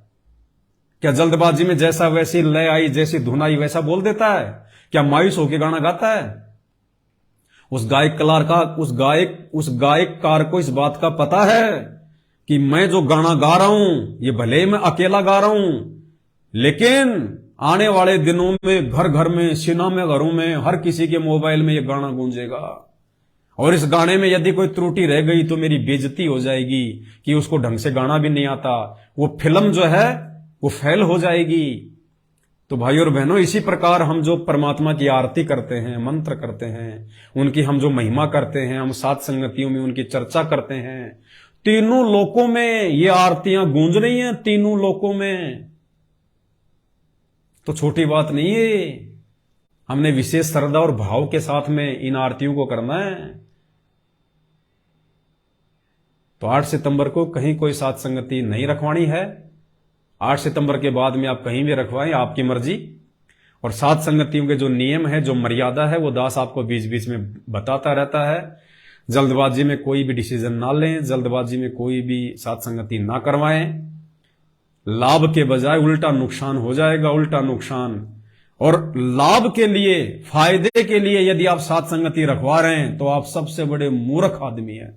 क्या जल्दबाजी में जैसा वैसी लय आई, जैसी धुन आई वैसा बोल देता है? क्या मायूस होकर गाना गाता है? उस गायककार को इस बात का पता है कि मैं जो गाना गा रहा हूं ये भले ही मैं अकेला गा रहा हूं, लेकिन आने वाले दिनों में घर घर में, सिनेमा घरों में, हर किसी के मोबाइल में ये गाना गूंजेगा। और इस गाने में यदि कोई त्रुटि रह गई तो मेरी बेइज्जती हो जाएगी कि उसको ढंग से गाना भी नहीं आता, वो फिल्म जो है वो फेल हो जाएगी। तो भाई और बहनों, इसी प्रकार हम जो परमात्मा की आरती करते हैं, मंत्र करते हैं, उनकी हम जो महिमा करते हैं, हम सात संगतियों में उनकी चर्चा करते हैं, तीनों लोकों में ये आरतियां गूंज रही हैं, तीनों लोकों में। तो छोटी बात नहीं है, हमने विशेष श्रद्धा और भाव के साथ में इन आरतियों को करना है। तो 8 सितंबर को कहीं कोई सात संगति नहीं रखवानी है। 8 सितंबर के बाद में आप कहीं भी रखवाएं, आपकी मर्जी। और सात संगतियों के जो नियम है, जो मर्यादा है, वो दास आपको बीच बीच में बताता रहता है। जल्दबाजी में कोई भी डिसीजन ना लें, जल्दबाजी में कोई भी सात संगति ना करवाएं। लाभ के बजाय उल्टा नुकसान हो जाएगा, उल्टा नुकसान। और लाभ के लिए, फायदे के लिए यदि आप सात संगति रखवा रहे हैं तो आप सबसे बड़े मूर्ख आदमी हैं।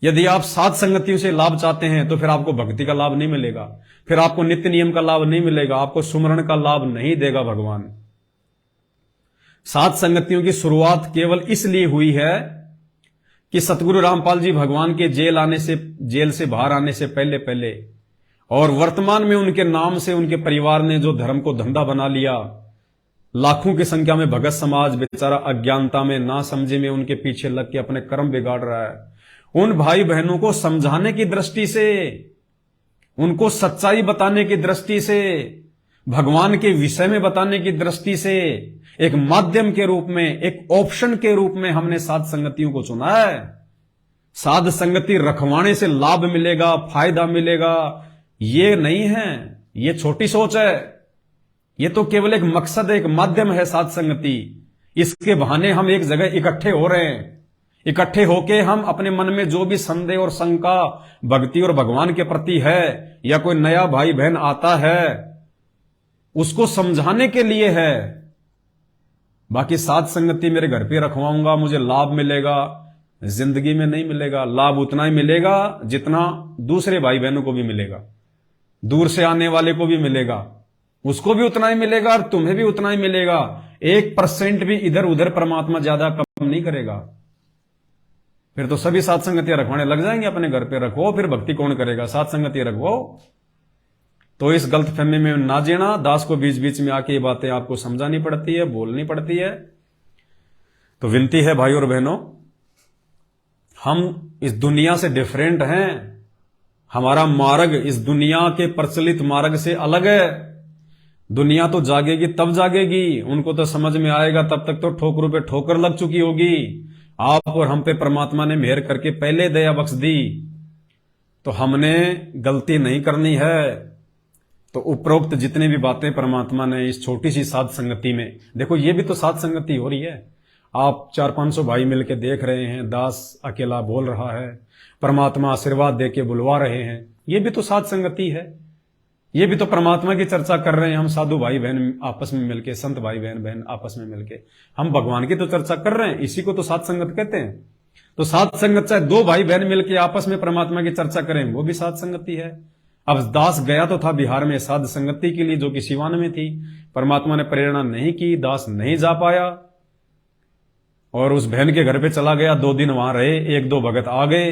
यदि आप सात संगतियों से लाभ चाहते हैं तो फिर आपको भक्ति का लाभ नहीं मिलेगा, फिर आपको नित्य नियम का लाभ नहीं मिलेगा, आपको सुमरण का लाभ नहीं देगा भगवान। सात संगतियों की शुरुआत केवल इसलिए हुई है कि सतगुरु रामपाल जी भगवान के जेल से बाहर आने से पहले पहले, और वर्तमान में उनके नाम से उनके परिवार ने जो धर्म को धंधा बना लिया, लाखों की संख्या में भगत समाज बेचारा अज्ञानता में, ना समझे में उनके पीछे लग के अपने कर्म बिगाड़ रहा है। उन भाई बहनों को समझाने की दृष्टि से, उनको सच्चाई बताने की दृष्टि से, भगवान के विषय में बताने की दृष्टि से, एक माध्यम के रूप में, एक ऑप्शन के रूप में हमने सात संगतियों को चुना है। साध संगति रखवाने से लाभ मिलेगा, फायदा मिलेगा, ये नहीं है, ये छोटी सोच है। ये तो केवल एक मकसद है, एक माध्यम है सात संगति। इसके बहाने हम एक जगह इकट्ठे हो रहे हैं। इकट्ठे होके हम अपने मन में जो भी संदेह और शंका भक्ति और भगवान के प्रति है, या कोई नया भाई बहन आता है, उसको समझाने के लिए है। बाकी सात संगति मेरे घर पे रखवाऊंगा, मुझे लाभ मिलेगा, जिंदगी में नहीं मिलेगा। लाभ उतना ही मिलेगा जितना दूसरे भाई बहनों को भी मिलेगा, दूर से आने वाले को भी मिलेगा, उसको भी उतना ही मिलेगा और तुम्हें भी उतना ही मिलेगा। 1% भी इधर उधर परमात्मा ज्यादा कम नहीं करेगा। फिर तो सभी सात संगतियां रखवाने लग जाएंगे, अपने घर पे रखो, फिर भक्ति कौन करेगा? सात संगतियां रखो। तो इस गलतफहमी में ना जीना। दास को बीच बीच में आके ये बातें आपको समझानी पड़ती है, बोलनी पड़ती है। तो विनती है भाई और बहनों, हम इस दुनिया से डिफरेंट हैं। हमारा मार्ग इस दुनिया के प्रचलित मार्ग से अलग है। दुनिया तो जागेगी तब जागेगी, उनको तो समझ में आएगा, तब तक तो ठोकरों पे ठोकर लग चुकी होगी। आप और हम पे परमात्मा ने मेहर करके पहले दया बख्श दी, तो हमने गलती नहीं करनी है। तो उपरोक्त जितने भी बातें परमात्मा ने इस छोटी सी साध संगति में, देखो ये भी तो साध संगति हो रही है। आप 400-500 भाई मिलके देख रहे हैं, दास अकेला बोल रहा है, परमात्मा आशीर्वाद देके बुलवा रहे हैं, ये भी तो साध संगति है। ये भी तो परमात्मा की चर्चा कर रहे हैं हम साधु भाई बहन आपस में मिलके, संत भाई बहन आपस में मिलके हम भगवान की तो चर्चा कर रहे हैं। इसी को तो साध संगत कहते हैं। तो साध संगत चाहे दो भाई बहन मिलके आपस में परमात्मा की चर्चा करें, वो भी साध संगति है। अब दास गया तो था बिहार में साध संगति के लिए, जो कि सिवान में थी। परमात्मा ने प्रेरणा नहीं की, दास नहीं जा पाया और उस बहन के घर पे चला गया। 2 दिन वहां रहे, 1-2 भगत आ गए।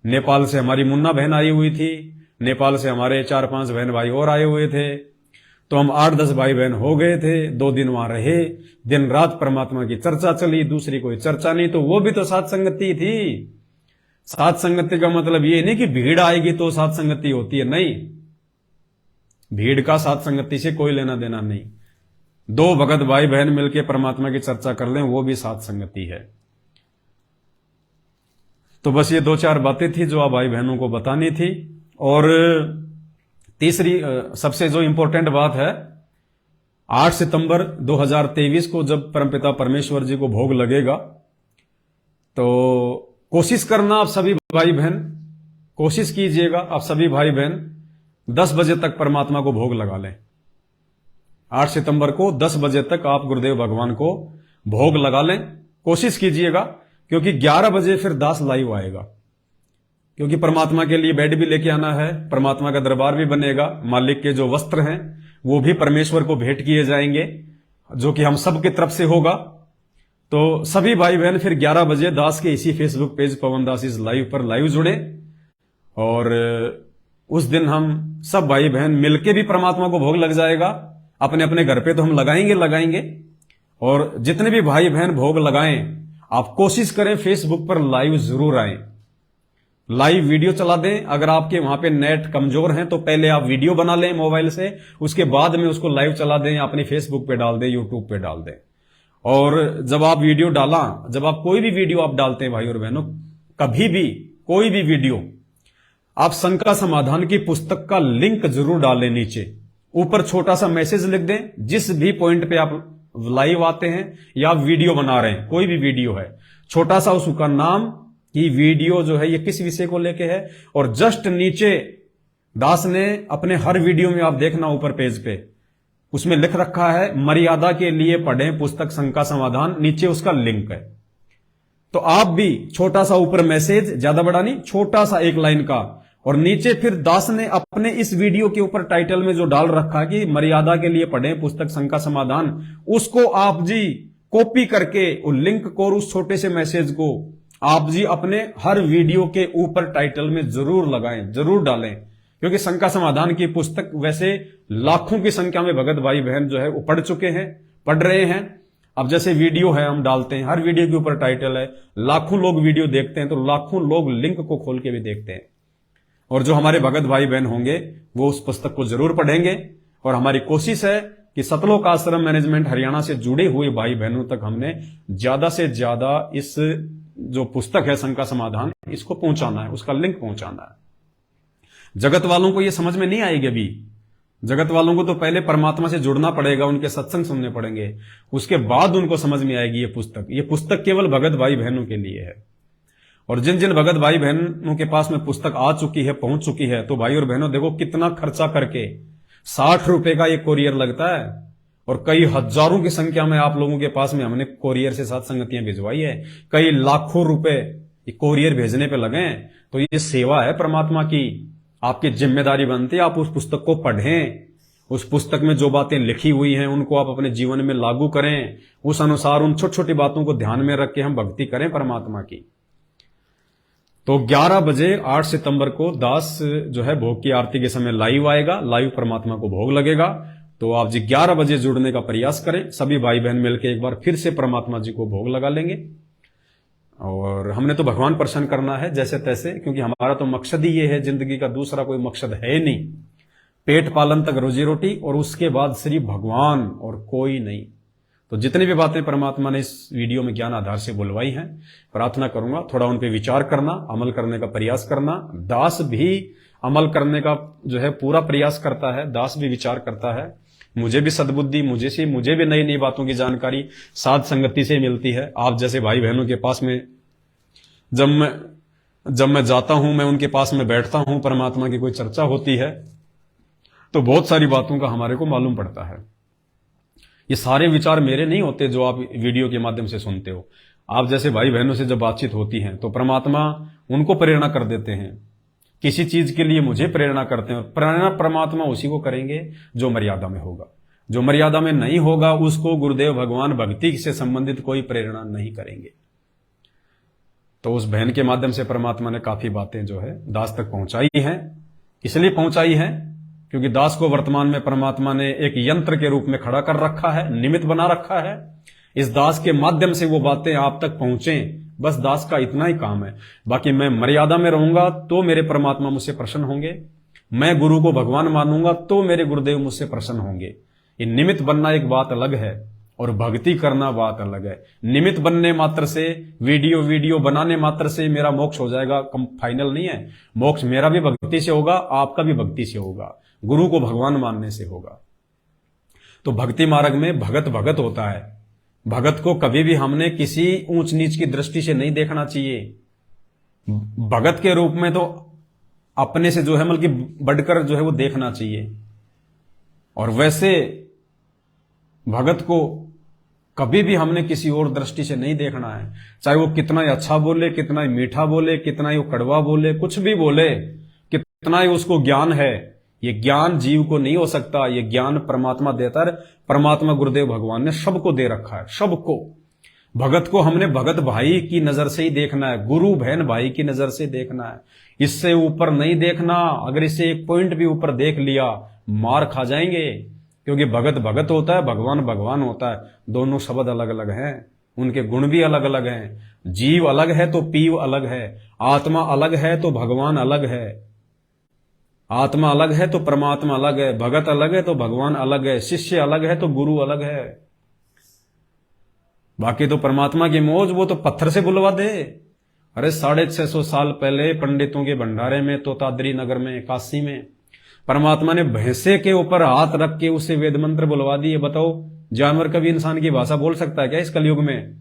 नेपाल से हमारी मुन्ना बहन आई हुई थी, नेपाल से हमारे 4-5 बहन भाई और आए हुए थे। तो हम 8-10 भाई बहन हो गए थे। 2 दिन वहां रहे, दिन रात परमात्मा की चर्चा चली, दूसरी कोई चर्चा नहीं। तो वो भी तो सात संगति थी। सात संगति का मतलब ये नहीं कि भीड़ आएगी तो सात संगति होती है, नहीं। भीड़ का सात संगति से कोई लेना देना नहीं। 2 भगत भाई बहन मिलकर परमात्मा की चर्चा कर लें, वो भी सात संगति है। तो बस ये 2-4 बातें थी जो आप भाई बहनों को बतानी थी। और तीसरी सबसे जो इंपॉर्टेंट बात है, 8 सितंबर 2023 को जब परमपिता परमेश्वर जी को भोग लगेगा, तो कोशिश करना आप सभी भाई बहन, कोशिश कीजिएगा आप सभी भाई बहन 10 बजे तक परमात्मा को भोग लगा लें। 8 सितंबर को 10 बजे तक आप गुरुदेव भगवान को भोग लगा लें, कोशिश कीजिएगा। क्योंकि 11 बजे फिर दास लाइव आएगा, क्योंकि परमात्मा के लिए बेड भी लेके आना है, परमात्मा का दरबार भी बनेगा। मालिक के जो वस्त्र हैं वो भी परमेश्वर को भेंट किए जाएंगे, जो कि हम सब की तरफ से होगा। तो सभी भाई बहन फिर 11 बजे दास के इसी Facebook page Pawan Das is live पर लाइव जुड़े, और उस दिन हम सब भाई बहन मिलके भी परमात्मा को भोग लग जाएगा। अपने अपने घर पे तो हम लगाएंगे, और जितने भी भाई बहन भोग लगाएं, आप कोशिश करें फेसबुक पर लाइव जरूर आए, लाइव वीडियो चला दें। अगर आपके वहां पे नेट कमजोर हैं तो पहले आप वीडियो बना लें मोबाइल से, उसके बाद में उसको लाइव चला दें, अपनी फेसबुक पे डाल दें, यूट्यूब पे डाल दें। और जब आप वीडियो डाला, जब आप कोई भी वीडियो आप डालते हैं भाई और बहनों, कभी भी कोई भी वीडियो आप शंका समाधान की पुस्तक का लिंक जरूर डालें। नीचे ऊपर छोटा सा मैसेज लिख दें, जिस भी पॉइंट पे आप लाइव आते हैं या वीडियो बना रहे हैं, कोई भी वीडियो है, छोटा सा उसका नाम कि वीडियो जो है ये किस विषय को लेके है, और जस्ट नीचे दास ने अपने हर वीडियो में आप देखना ऊपर पेज पे उसमें लिख रखा है मर्यादा के लिए पढ़ें पुस्तक शंका समाधान, नीचे उसका लिंक है। तो आप भी छोटा सा ऊपर मैसेज, ज्यादा बड़ा नहीं, छोटा सा एक लाइन का, और नीचे फिर दास ने अपने इस वीडियो के ऊपर टाइटल में जो डाल रखा कि मर्यादा के लिए पढ़ें पुस्तक शंका समाधान, उसको आप जी कॉपी करके उस लिंक को और उस छोटे से मैसेज को आप जी अपने हर वीडियो के ऊपर टाइटल में जरूर लगाएं, जरूर डालें। क्योंकि शंका समाधान की पुस्तक वैसे लाखों की संख्या में भगत भाई बहन जो है वो पढ़ चुके हैं, पढ़ रहे हैं। अब जैसे वीडियो है हम डालते हैं, हर वीडियो के ऊपर टाइटल है, लाखों लोग वीडियो देखते हैं, तो लाखों लोग लिंक को खोल के भी देखते हैं। और जो हमारे भगत भाई बहन होंगे वो उस पुस्तक को जरूर पढ़ेंगे। और हमारी कोशिश है कि सतलोक आश्रम मैनेजमेंट हरियाणा से जुड़े हुए भाई बहनों तक हमने ज्यादा से ज्यादा इस जो पुस्तक है शंका समाधान, इसको पहुंचाना है, उसका लिंक पहुंचाना है। जगत वालों को यह समझ में नहीं आएगी अभी। जगत वालों को तो पहले परमात्मा से जुड़ना पड़ेगा, उनके सत्संग सुनने पड़ेंगे, उसके बाद उनको समझ में आएगी ये पुस्तक। ये पुस्तक केवल भगत भाई बहनों के लिए है। और जिन जिन भगत भाई बहनों के पास में पुस्तक आ चुकी है, पहुंच चुकी है, तो भाई और बहनों देखो कितना खर्चा करके 60 रुपए का ये कोरियर लगता है, और कई हजारों की संख्या में आप लोगों के पास में हमने कोरियर से साथ संगतियां भिजवाई है, कई लाखों रुपए कोरियर भेजने पे लगे हैं। तो ये सेवा है परमात्मा की, आपकी जिम्मेदारी बनती है आप उस पुस्तक को पढ़ें, उस पुस्तक में जो बातें लिखी हुई हैं उनको आप अपने जीवन में लागू करें, उस अनुसार उन छोटी छोटी बातों को ध्यान में रख के हम भक्ति करें परमात्मा की। तो 11 बजे 8 सितंबर को दास जो है भोग की आरती के समय लाइव आएगा, लाइव परमात्मा को भोग लगेगा। तो आप जी 11 बजे जुड़ने का प्रयास करें, सभी भाई बहन मिलकर एक बार फिर से परमात्मा जी को भोग लगा लेंगे। और हमने तो भगवान प्रसन्न करना है जैसे तैसे, क्योंकि हमारा तो मकसद ही ये है, जिंदगी का दूसरा कोई मकसद है ही नहीं। पेट पालन तक रोजी रोटी, और उसके बाद सिर्फ भगवान और कोई नहीं। तो जितनी भी बातें परमात्मा ने इस वीडियो में ज्ञान आधार से बुलवाई हैं, प्रार्थना करूंगा थोड़ा उन पे विचार करना, अमल करने का प्रयास करना। दास भी अमल करने का जो है पूरा प्रयास करता है, दास भी विचार करता है। मुझे भी सद्बुद्धि, मुझे भी नई नई बातों की जानकारी साध संगति से मिलती है। आप जैसे भाई बहनों के पास में जब मैं जाता हूं, मैं उनके पास में बैठता हूं, परमात्मा की कोई चर्चा होती है, तो बहुत सारी बातों का हमारे को मालूम पड़ता है। ये सारे विचार मेरे नहीं होते जो आप वीडियो के माध्यम से सुनते हो। आप जैसे भाई बहनों से जब बातचीत होती है तो परमात्मा उनको प्रेरणा कर देते हैं, किसी चीज के लिए मुझे प्रेरणा करते हैं। प्रेरणा परमात्मा उसी को करेंगे जो मर्यादा में होगा, जो मर्यादा में नहीं होगा उसको गुरुदेव भगवान भक्ति से संबंधित कोई प्रेरणा नहीं करेंगे। तो उस बहन के माध्यम से परमात्मा ने काफी बातें जो है दास तक पहुंचाई हैं। इसलिए पहुंचाई हैं क्योंकि दास को वर्तमान में परमात्मा ने एक यंत्र के रूप में खड़ा कर रखा है, निमित्त बना रखा है। इस दास के माध्यम से वो बातें आप तक पहुंचें, बस दास का इतना ही काम है। बाकी मैं मर्यादा में रहूंगा तो मेरे परमात्मा मुझसे प्रसन्न होंगे, मैं गुरु को भगवान मानूंगा तो मेरे गुरुदेव मुझसे प्रसन्न होंगे। ये निमित्त बनना एक बात अलग है और भक्ति करना बात अलग है। निमित्त बनने मात्र से, वीडियो बनाने मात्र से मेरा मोक्ष हो जाएगा, कम फाइनल नहीं है। मोक्ष मेरा भी भक्ति से होगा, आपका भी भक्ति से होगा, गुरु को भगवान मानने से होगा। तो भक्ति मार्ग में भगत भगत होता है। भगत को कभी भी हमने किसी ऊंच नीच की दृष्टि से नहीं देखना चाहिए। भगत के रूप में तो अपने से जो है बल्कि बढ़कर जो है वो देखना चाहिए। और वैसे भगत को कभी भी हमने किसी और दृष्टि से नहीं देखना है। चाहे वो कितना ही अच्छा बोले, कितना ही मीठा बोले, कितना ही वो कड़वा बोले, कुछ भी बोले, कितना ही उसको ज्ञान है, ये ज्ञान जीव को नहीं हो सकता, ये ज्ञान परमात्मा देता है। परमात्मा गुरुदेव भगवान ने सबको दे रखा है, सबको। भगत को हमने भगत भाई की नजर से ही देखना है, गुरु बहन भाई की नजर से देखना है, इससे ऊपर नहीं देखना। अगर इसे एक पॉइंट भी ऊपर देख लिया मार खा जाएंगे, क्योंकि भगत भगत होता है, भगवान भगवान होता है। दोनों शब्द अलग अलग हैं, उनके गुण भी अलग अलग हैं। जीव अलग है तो पीव अलग है, आत्मा अलग है तो भगवान अलग है, आत्मा अलग है तो परमात्मा अलग है, भगत अलग है तो भगवान अलग है, शिष्य अलग है तो गुरु अलग है। बाकी तो परमात्मा की मौज वो तो पत्थर से बुलवा दे। अरे 650 साल पहले पंडितों के भंडारे में, तोताद्री नगर में, काशी में, परमात्मा ने भैंसे के ऊपर हाथ रख के उसे वेद मंत्र बुलवा दिए। बताओ, जानवर कभी इंसान की भाषा बोल सकता है क्या इस कलयुग में?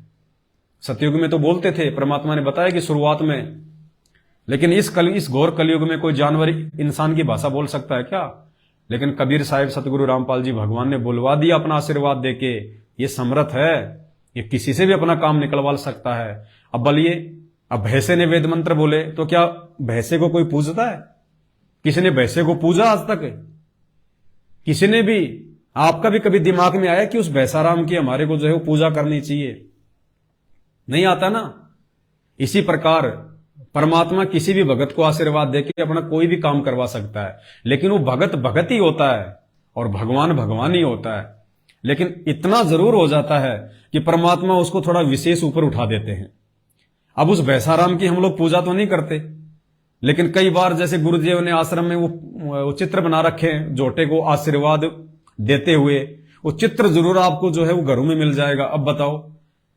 सतयुग में तो बोलते थे, परमात्मा ने बताया कि शुरुआत में। लेकिन इस घोर कलयुग में कोई जानवर इंसान की भाषा बोल सकता है क्या? लेकिन कबीर साहिब सतगुरु रामपाल जी भगवान ने बुलवा दिया अपना आशीर्वाद देके। ये समर्थ है, ये किसी से भी अपना काम निकलवा सकता है। अब बोलिए, अब भैंसे ने वेद मंत्र बोले तो क्या भैंसे को कोई पूजता है? किसी ने भैंसे को पूजा आज तक? किसी ने भी? आपका भी कभी दिमाग में आया कि उस भैंसाराम की हमारे को जो है वो पूजा करनी चाहिए? नहीं आता ना। इसी प्रकार परमात्मा किसी भी भगत को आशीर्वाद देके अपना कोई भी काम करवा सकता है, लेकिन वो भगत भगत ही होता है और भगवान भगवान ही होता है। लेकिन इतना जरूर हो जाता है कि परमात्मा उसको थोड़ा विशेष ऊपर उठा देते हैं। अब उस भैंसाराम की हम लोग पूजा तो नहीं करते, लेकिन कई बार जैसे गुरुदेव ने आश्रम में वो चित्र बना रखे हैं जोटे को आशीर्वाद देते हुए, वो चित्र जरूर आपको जो है वो घरों में मिल जाएगा। अब बताओ,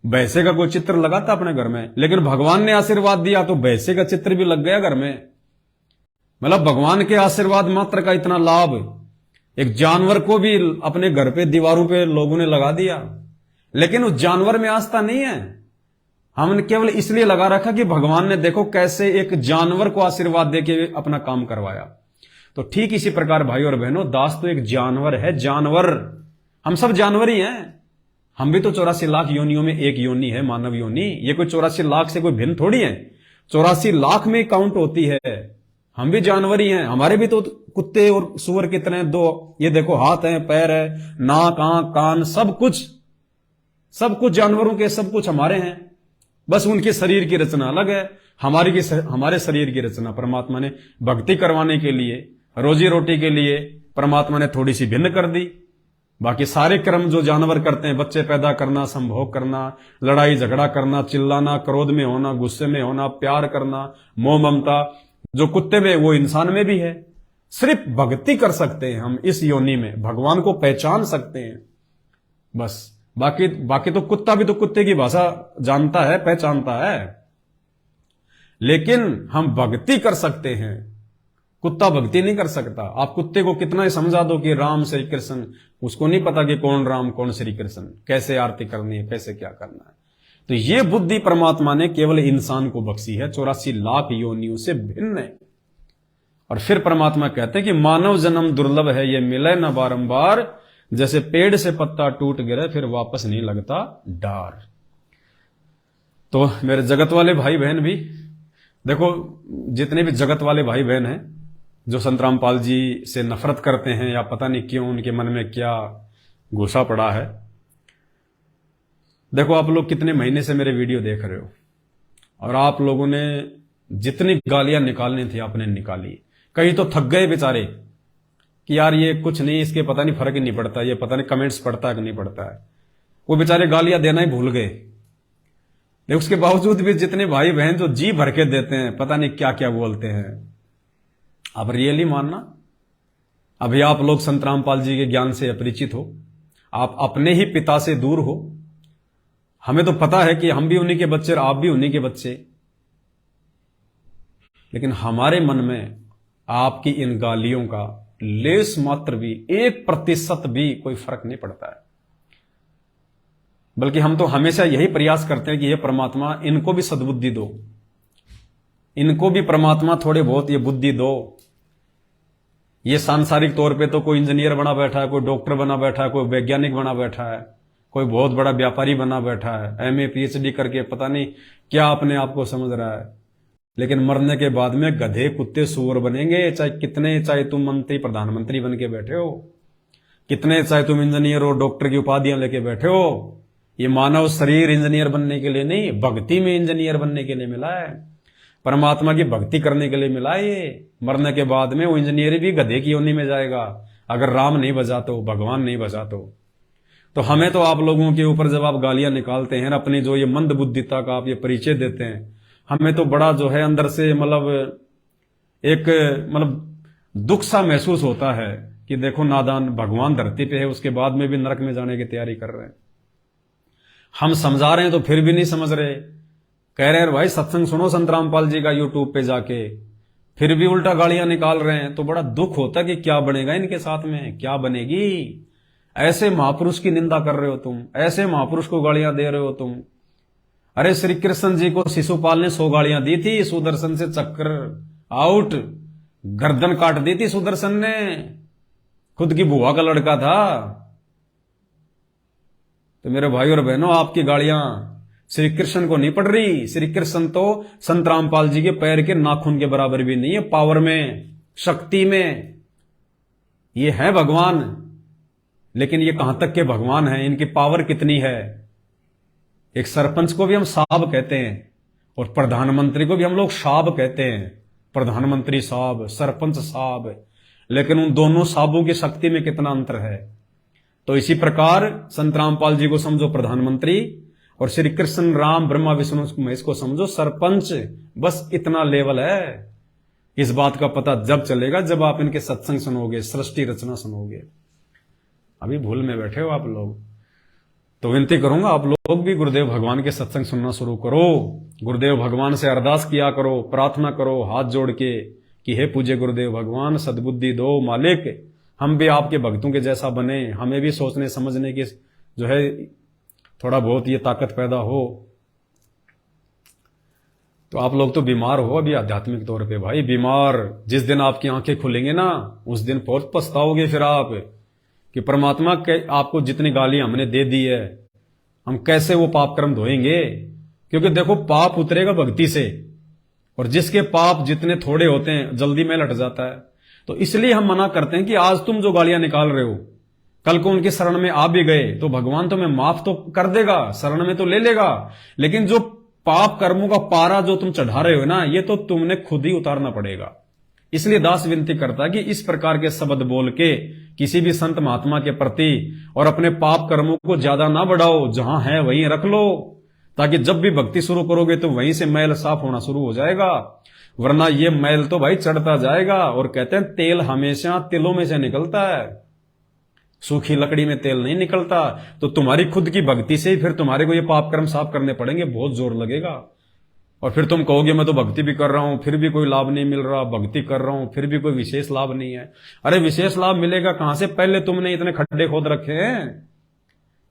भैंसे का कोई चित्र लगाता अपने घर में? लेकिन भगवान ने आशीर्वाद दिया तो भैंसे का चित्र भी लग गया घर में। मतलब भगवान के आशीर्वाद मात्र का इतना लाभ एक जानवर को भी अपने घर पे दीवारों पे लोगों ने लगा दिया। लेकिन उस जानवर में आस्था नहीं है, हमने केवल इसलिए लगा रखा कि भगवान ने देखो कैसे एक जानवर को आशीर्वाद देके अपना काम करवाया। तो ठीक इसी प्रकार भाई और बहनों, दास तो एक जानवर है, जानवर। हम सब जानवर ही हैं। हम भी तो 84 लाख योनियों में एक योनि है, मानव योनि। ये कोई 84 लाख से कोई भिन्न थोड़ी है, 84 लाख में काउंट होती है। हम भी जानवर ही हैं। हमारे भी तो कुत्ते और सुअर कितने, दो ये देखो हाथ हैं, पैर है, नाक, आंख, कान, सब कुछ जानवरों के, सब कुछ हमारे हैं। बस उनके शरीर की रचना अलग है, हमारे शरीर की रचना परमात्मा ने भक्ति करवाने के लिए, रोजी रोटी के लिए परमात्मा ने थोड़ी सी भिन्न कर दी। बाकी सारे कर्म जो जानवर करते हैं, बच्चे पैदा करना, संभोग करना, लड़ाई झगड़ा करना, चिल्लाना, क्रोध में होना, गुस्से में होना, प्यार करना, मोह ममता, जो कुत्ते में वो इंसान में भी है। सिर्फ भक्ति कर सकते हैं हम इस योनि में, भगवान को पहचान सकते हैं बस। बाकी तो कुत्ता भी तो कुत्ते की भाषा जानता है, पहचानता है। लेकिन हम भक्ति कर सकते हैं, कुत्ता भक्ति नहीं कर सकता। आप कुत्ते को कितना ही समझा दो कि राम श्री कृष्ण, उसको नहीं पता कि कौन राम कौन श्री कृष्ण, कैसे आरती करनी है, कैसे क्या करना है। तो ये बुद्धि परमात्मा ने केवल इंसान को बख्शी है, 84 लाख योनियों से भिन्न है। और फिर परमात्मा कहते हैं कि मानव जन्म दुर्लभ है, ये मिले न बारंबार, जैसे पेड़ से पत्ता टूट गिरे फिर वापस नहीं लगता डार। तो मेरे जगत वाले भाई बहन भी देखो, जितने भी जगत वाले भाई बहन हैं जो संत रामपाल जी से नफरत करते हैं या पता नहीं क्यों उनके मन में क्या घुसा पड़ा है, देखो आप लोग कितने महीने से मेरे वीडियो देख रहे हो और आप लोगों ने जितनी गालियां निकालनी थी आपने निकाली। कई तो थक गए बेचारे कि यार ये कुछ नहीं, इसके पता नहीं फर्क ही नहीं पड़ता, ये पता नहीं कमेंट्स पढ़ता है कि नहीं पढ़ता है। वो बेचारे गालियां देना ही भूल गए। लेकिन उसके बावजूद भी जितने भाई बहन जो जी भर के देते हैं, पता नहीं क्या क्या बोलते हैं। अब रियली मानना, अभी आप लोग संत रामपाल जी के ज्ञान से अपरिचित हो, आप अपने ही पिता से दूर हो। हमें तो पता है कि हम भी उन्हीं के बच्चे और आप भी उन्हीं के बच्चे, लेकिन हमारे मन में आपकी इन गालियों का लेस मात्र भी, 1% भी कोई फर्क नहीं पड़ता है। बल्कि हम तो हमेशा यही प्रयास करते हैं कि ये परमात्मा इनको भी सद्बुद्धि दो, इनको भी परमात्मा थोड़े बहुत ये बुद्धि दो। ये सांसारिक तौर पे तो कोई इंजीनियर बना बैठा है, कोई डॉक्टर बना बैठा है, कोई वैज्ञानिक बना बैठा है, कोई बहुत बड़ा व्यापारी बना बैठा है, MA PhD करके पता नहीं क्या अपने आप को समझ रहा है। लेकिन मरने के बाद में गधे कुत्ते सूअर बनेंगे। चाहे तुम मंत्री प्रधानमंत्री बन के बैठे हो, कितने चाहे तुम इंजीनियर और डॉक्टर की उपाधियां लेके बैठे हो, ये मानव शरीर इंजीनियर बनने के लिए नहीं, भक्ति में इंजीनियर बनने के लिए मिला है, परमात्मा की भक्ति करने के लिए मिला है। ये मरने के बाद में वो इंजीनियर भी गधे की योनि में जाएगा, अगर राम नहीं बजा तो, भगवान नहीं बजा तो हमें तो आप लोगों के ऊपर जब आप गालियां निकालते हैं, अपनी जो ये मंद बुद्धिता का आप ये परिचय देते हैं, हमें तो बड़ा जो है अंदर से दुख सा महसूस होता है कि देखो नादान भगवान धरती पे है, उसके बाद में भी नरक में जाने की तैयारी कर रहे हैं। हम समझा रहे हैं तो फिर भी नहीं समझ रहे, कह रहे हैं भाई सत्संग सुनो संत रामपाल जी का यूट्यूब पे जाके, फिर भी उल्टा गालियां निकाल रहे हैं। तो बड़ा दुख होता है कि क्या बनेगा इनके साथ में, क्या बनेगी। ऐसे महापुरुष की निंदा कर रहे हो तुम, ऐसे महापुरुष को गालियां दे रहे हो तुम। अरे श्री कृष्ण जी को शिशुपाल ने 100 गालियां दी थी, सुदर्शन से चक्कर आउट, गर्दन काट दी थी सुदर्शन ने, खुद की बुआ का लड़का था। तो मेरे भाई और बहनों, आपकी गालियां श्री कृष्ण को नहीं पड़ रही। श्री कृष्ण तो संत रामपाल जी के पैर के नाखून के बराबर भी नहीं है, पावर में, शक्ति में। ये है भगवान, लेकिन ये कहां तक के भगवान हैं, इनकी पावर कितनी है। एक सरपंच को भी हम साहब कहते हैं और प्रधानमंत्री को भी हम लोग साहब कहते हैं, प्रधानमंत्री साहब, सरपंच साहब, लेकिन उन दोनों साहबों की शक्ति में कितना अंतर है। तो इसी प्रकार संत रामपाल जी को समझो प्रधानमंत्री और श्री कृष्ण राम ब्रह्मा विष्णु महेश को समझो सरपंच। बस इतना लेवल है। इस बात का पता जब चलेगा जब आप इनके सत्संग सुनोगे, सृष्टि रचना सुनोगे। अभी भूल में बैठे हो आप लोग। तो विनती करूंगा आप लोग भी गुरुदेव भगवान के सत्संग सुनना शुरू करो, गुरुदेव भगवान से अरदास किया करो, प्रार्थना करो हाथ जोड़ के कि हे पूज्य गुरुदेव भगवान सद्बुद्धि दो मालिक, हम भी आपके भक्तों के जैसा बने, हमें भी सोचने समझने की जो है थोड़ा बहुत ये ताकत पैदा हो। तो आप लोग तो बीमार हो अभी आध्यात्मिक तौर पे भाई, बीमार। जिस दिन आपकी आंखें खुलेंगे ना, उस दिन बहुत पछताओगे फिर आप कि परमात्मा के आपको जितनी गालियां हमने दे दी है, हम कैसे वो पाप कर्म धोएंगे। क्योंकि देखो पाप उतरेगा भक्ति से, और जिसके पाप जितने थोड़े होते हैं जल्दी में लट जाता है। तो इसलिए हम मना करते हैं कि आज तुम जो गालियां निकाल रहे हो, कल को उनके शरण में आ भी गए तो भगवान तुम्हें माफ तो कर देगा, शरण में तो ले लेगा, लेकिन जो पाप कर्मों का पारा जो तुम चढ़ा रहे हो ना, ये तो तुमने खुद ही उतारना पड़ेगा। इसलिए दास विनती करता है कि इस प्रकार के शब्द बोल के किसी भी संत महात्मा के प्रति और अपने पाप कर्मों को ज्यादा ना बढ़ाओ, जहां है वहीं रख लो, ताकि जब भी भक्ति शुरू करोगे तो वहीं से मैल साफ होना शुरू हो जाएगा। वरना ये मैल तो भाई चढ़ता जाएगा। और कहते हैं तेल हमेशा तिलों में से निकलता है, सूखी लकड़ी में तेल नहीं निकलता। तो तुम्हारी खुद की भक्ति से ही फिर तुम्हारे को ये पाप कर्म साफ करने पड़ेंगे, बहुत जोर लगेगा। और फिर तुम कहोगे मैं तो भक्ति भी कर रहा हूं फिर भी कोई लाभ नहीं मिल रहा, भक्ति कर रहा हूं फिर भी कोई विशेष लाभ नहीं है। अरे विशेष लाभ मिलेगा कहां से, पहले तुमने इतने खड्डे खोद रखे हैं,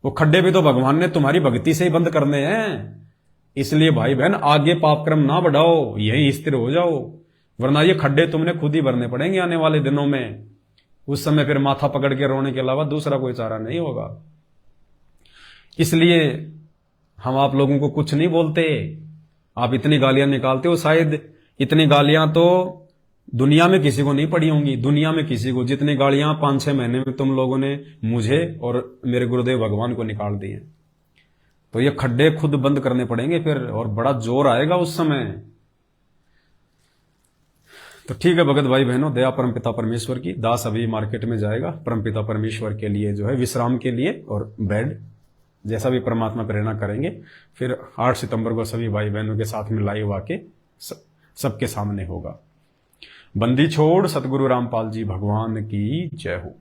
वो खड्डे भी तो भगवान ने तुम्हारी भक्ति से ही बंद करने हैं। इसलिए भाई बहन आगे पाप कर्म ना बढ़ाओ, यही स्थिर हो जाओ, वरना ये खड्डे तुमने खुद ही भरने पड़ेंगे आने वाले दिनों में। उस समय फिर माथा पकड़ के रोने के अलावा दूसरा कोई चारा नहीं होगा। इसलिए हम आप लोगों को कुछ नहीं बोलते, आप इतनी गालियां निकालते हो, शायद इतनी गालियां तो दुनिया में किसी को नहीं पड़ी होंगी, दुनिया में किसी को जितनी गालियां 5-6 महीने में तुम लोगों ने मुझे और मेरे गुरुदेव भगवान को निकाल दी हैं। तो ये खड्डे खुद बंद करने पड़ेंगे फिर, और बड़ा जोर आएगा उस समय। तो ठीक है भगत भाई बहनों, दया परमपिता परमेश्वर की। दास अभी मार्केट में जाएगा परमपिता परमेश्वर के लिए जो है विश्राम के लिए और बेड, जैसा भी परमात्मा प्रेरणा करेंगे। फिर 8 सितंबर को सभी भाई बहनों के साथ में लाइव आके सबके सामने होगा। बंदी छोड़ सतगुरु रामपाल जी भगवान की जय हो।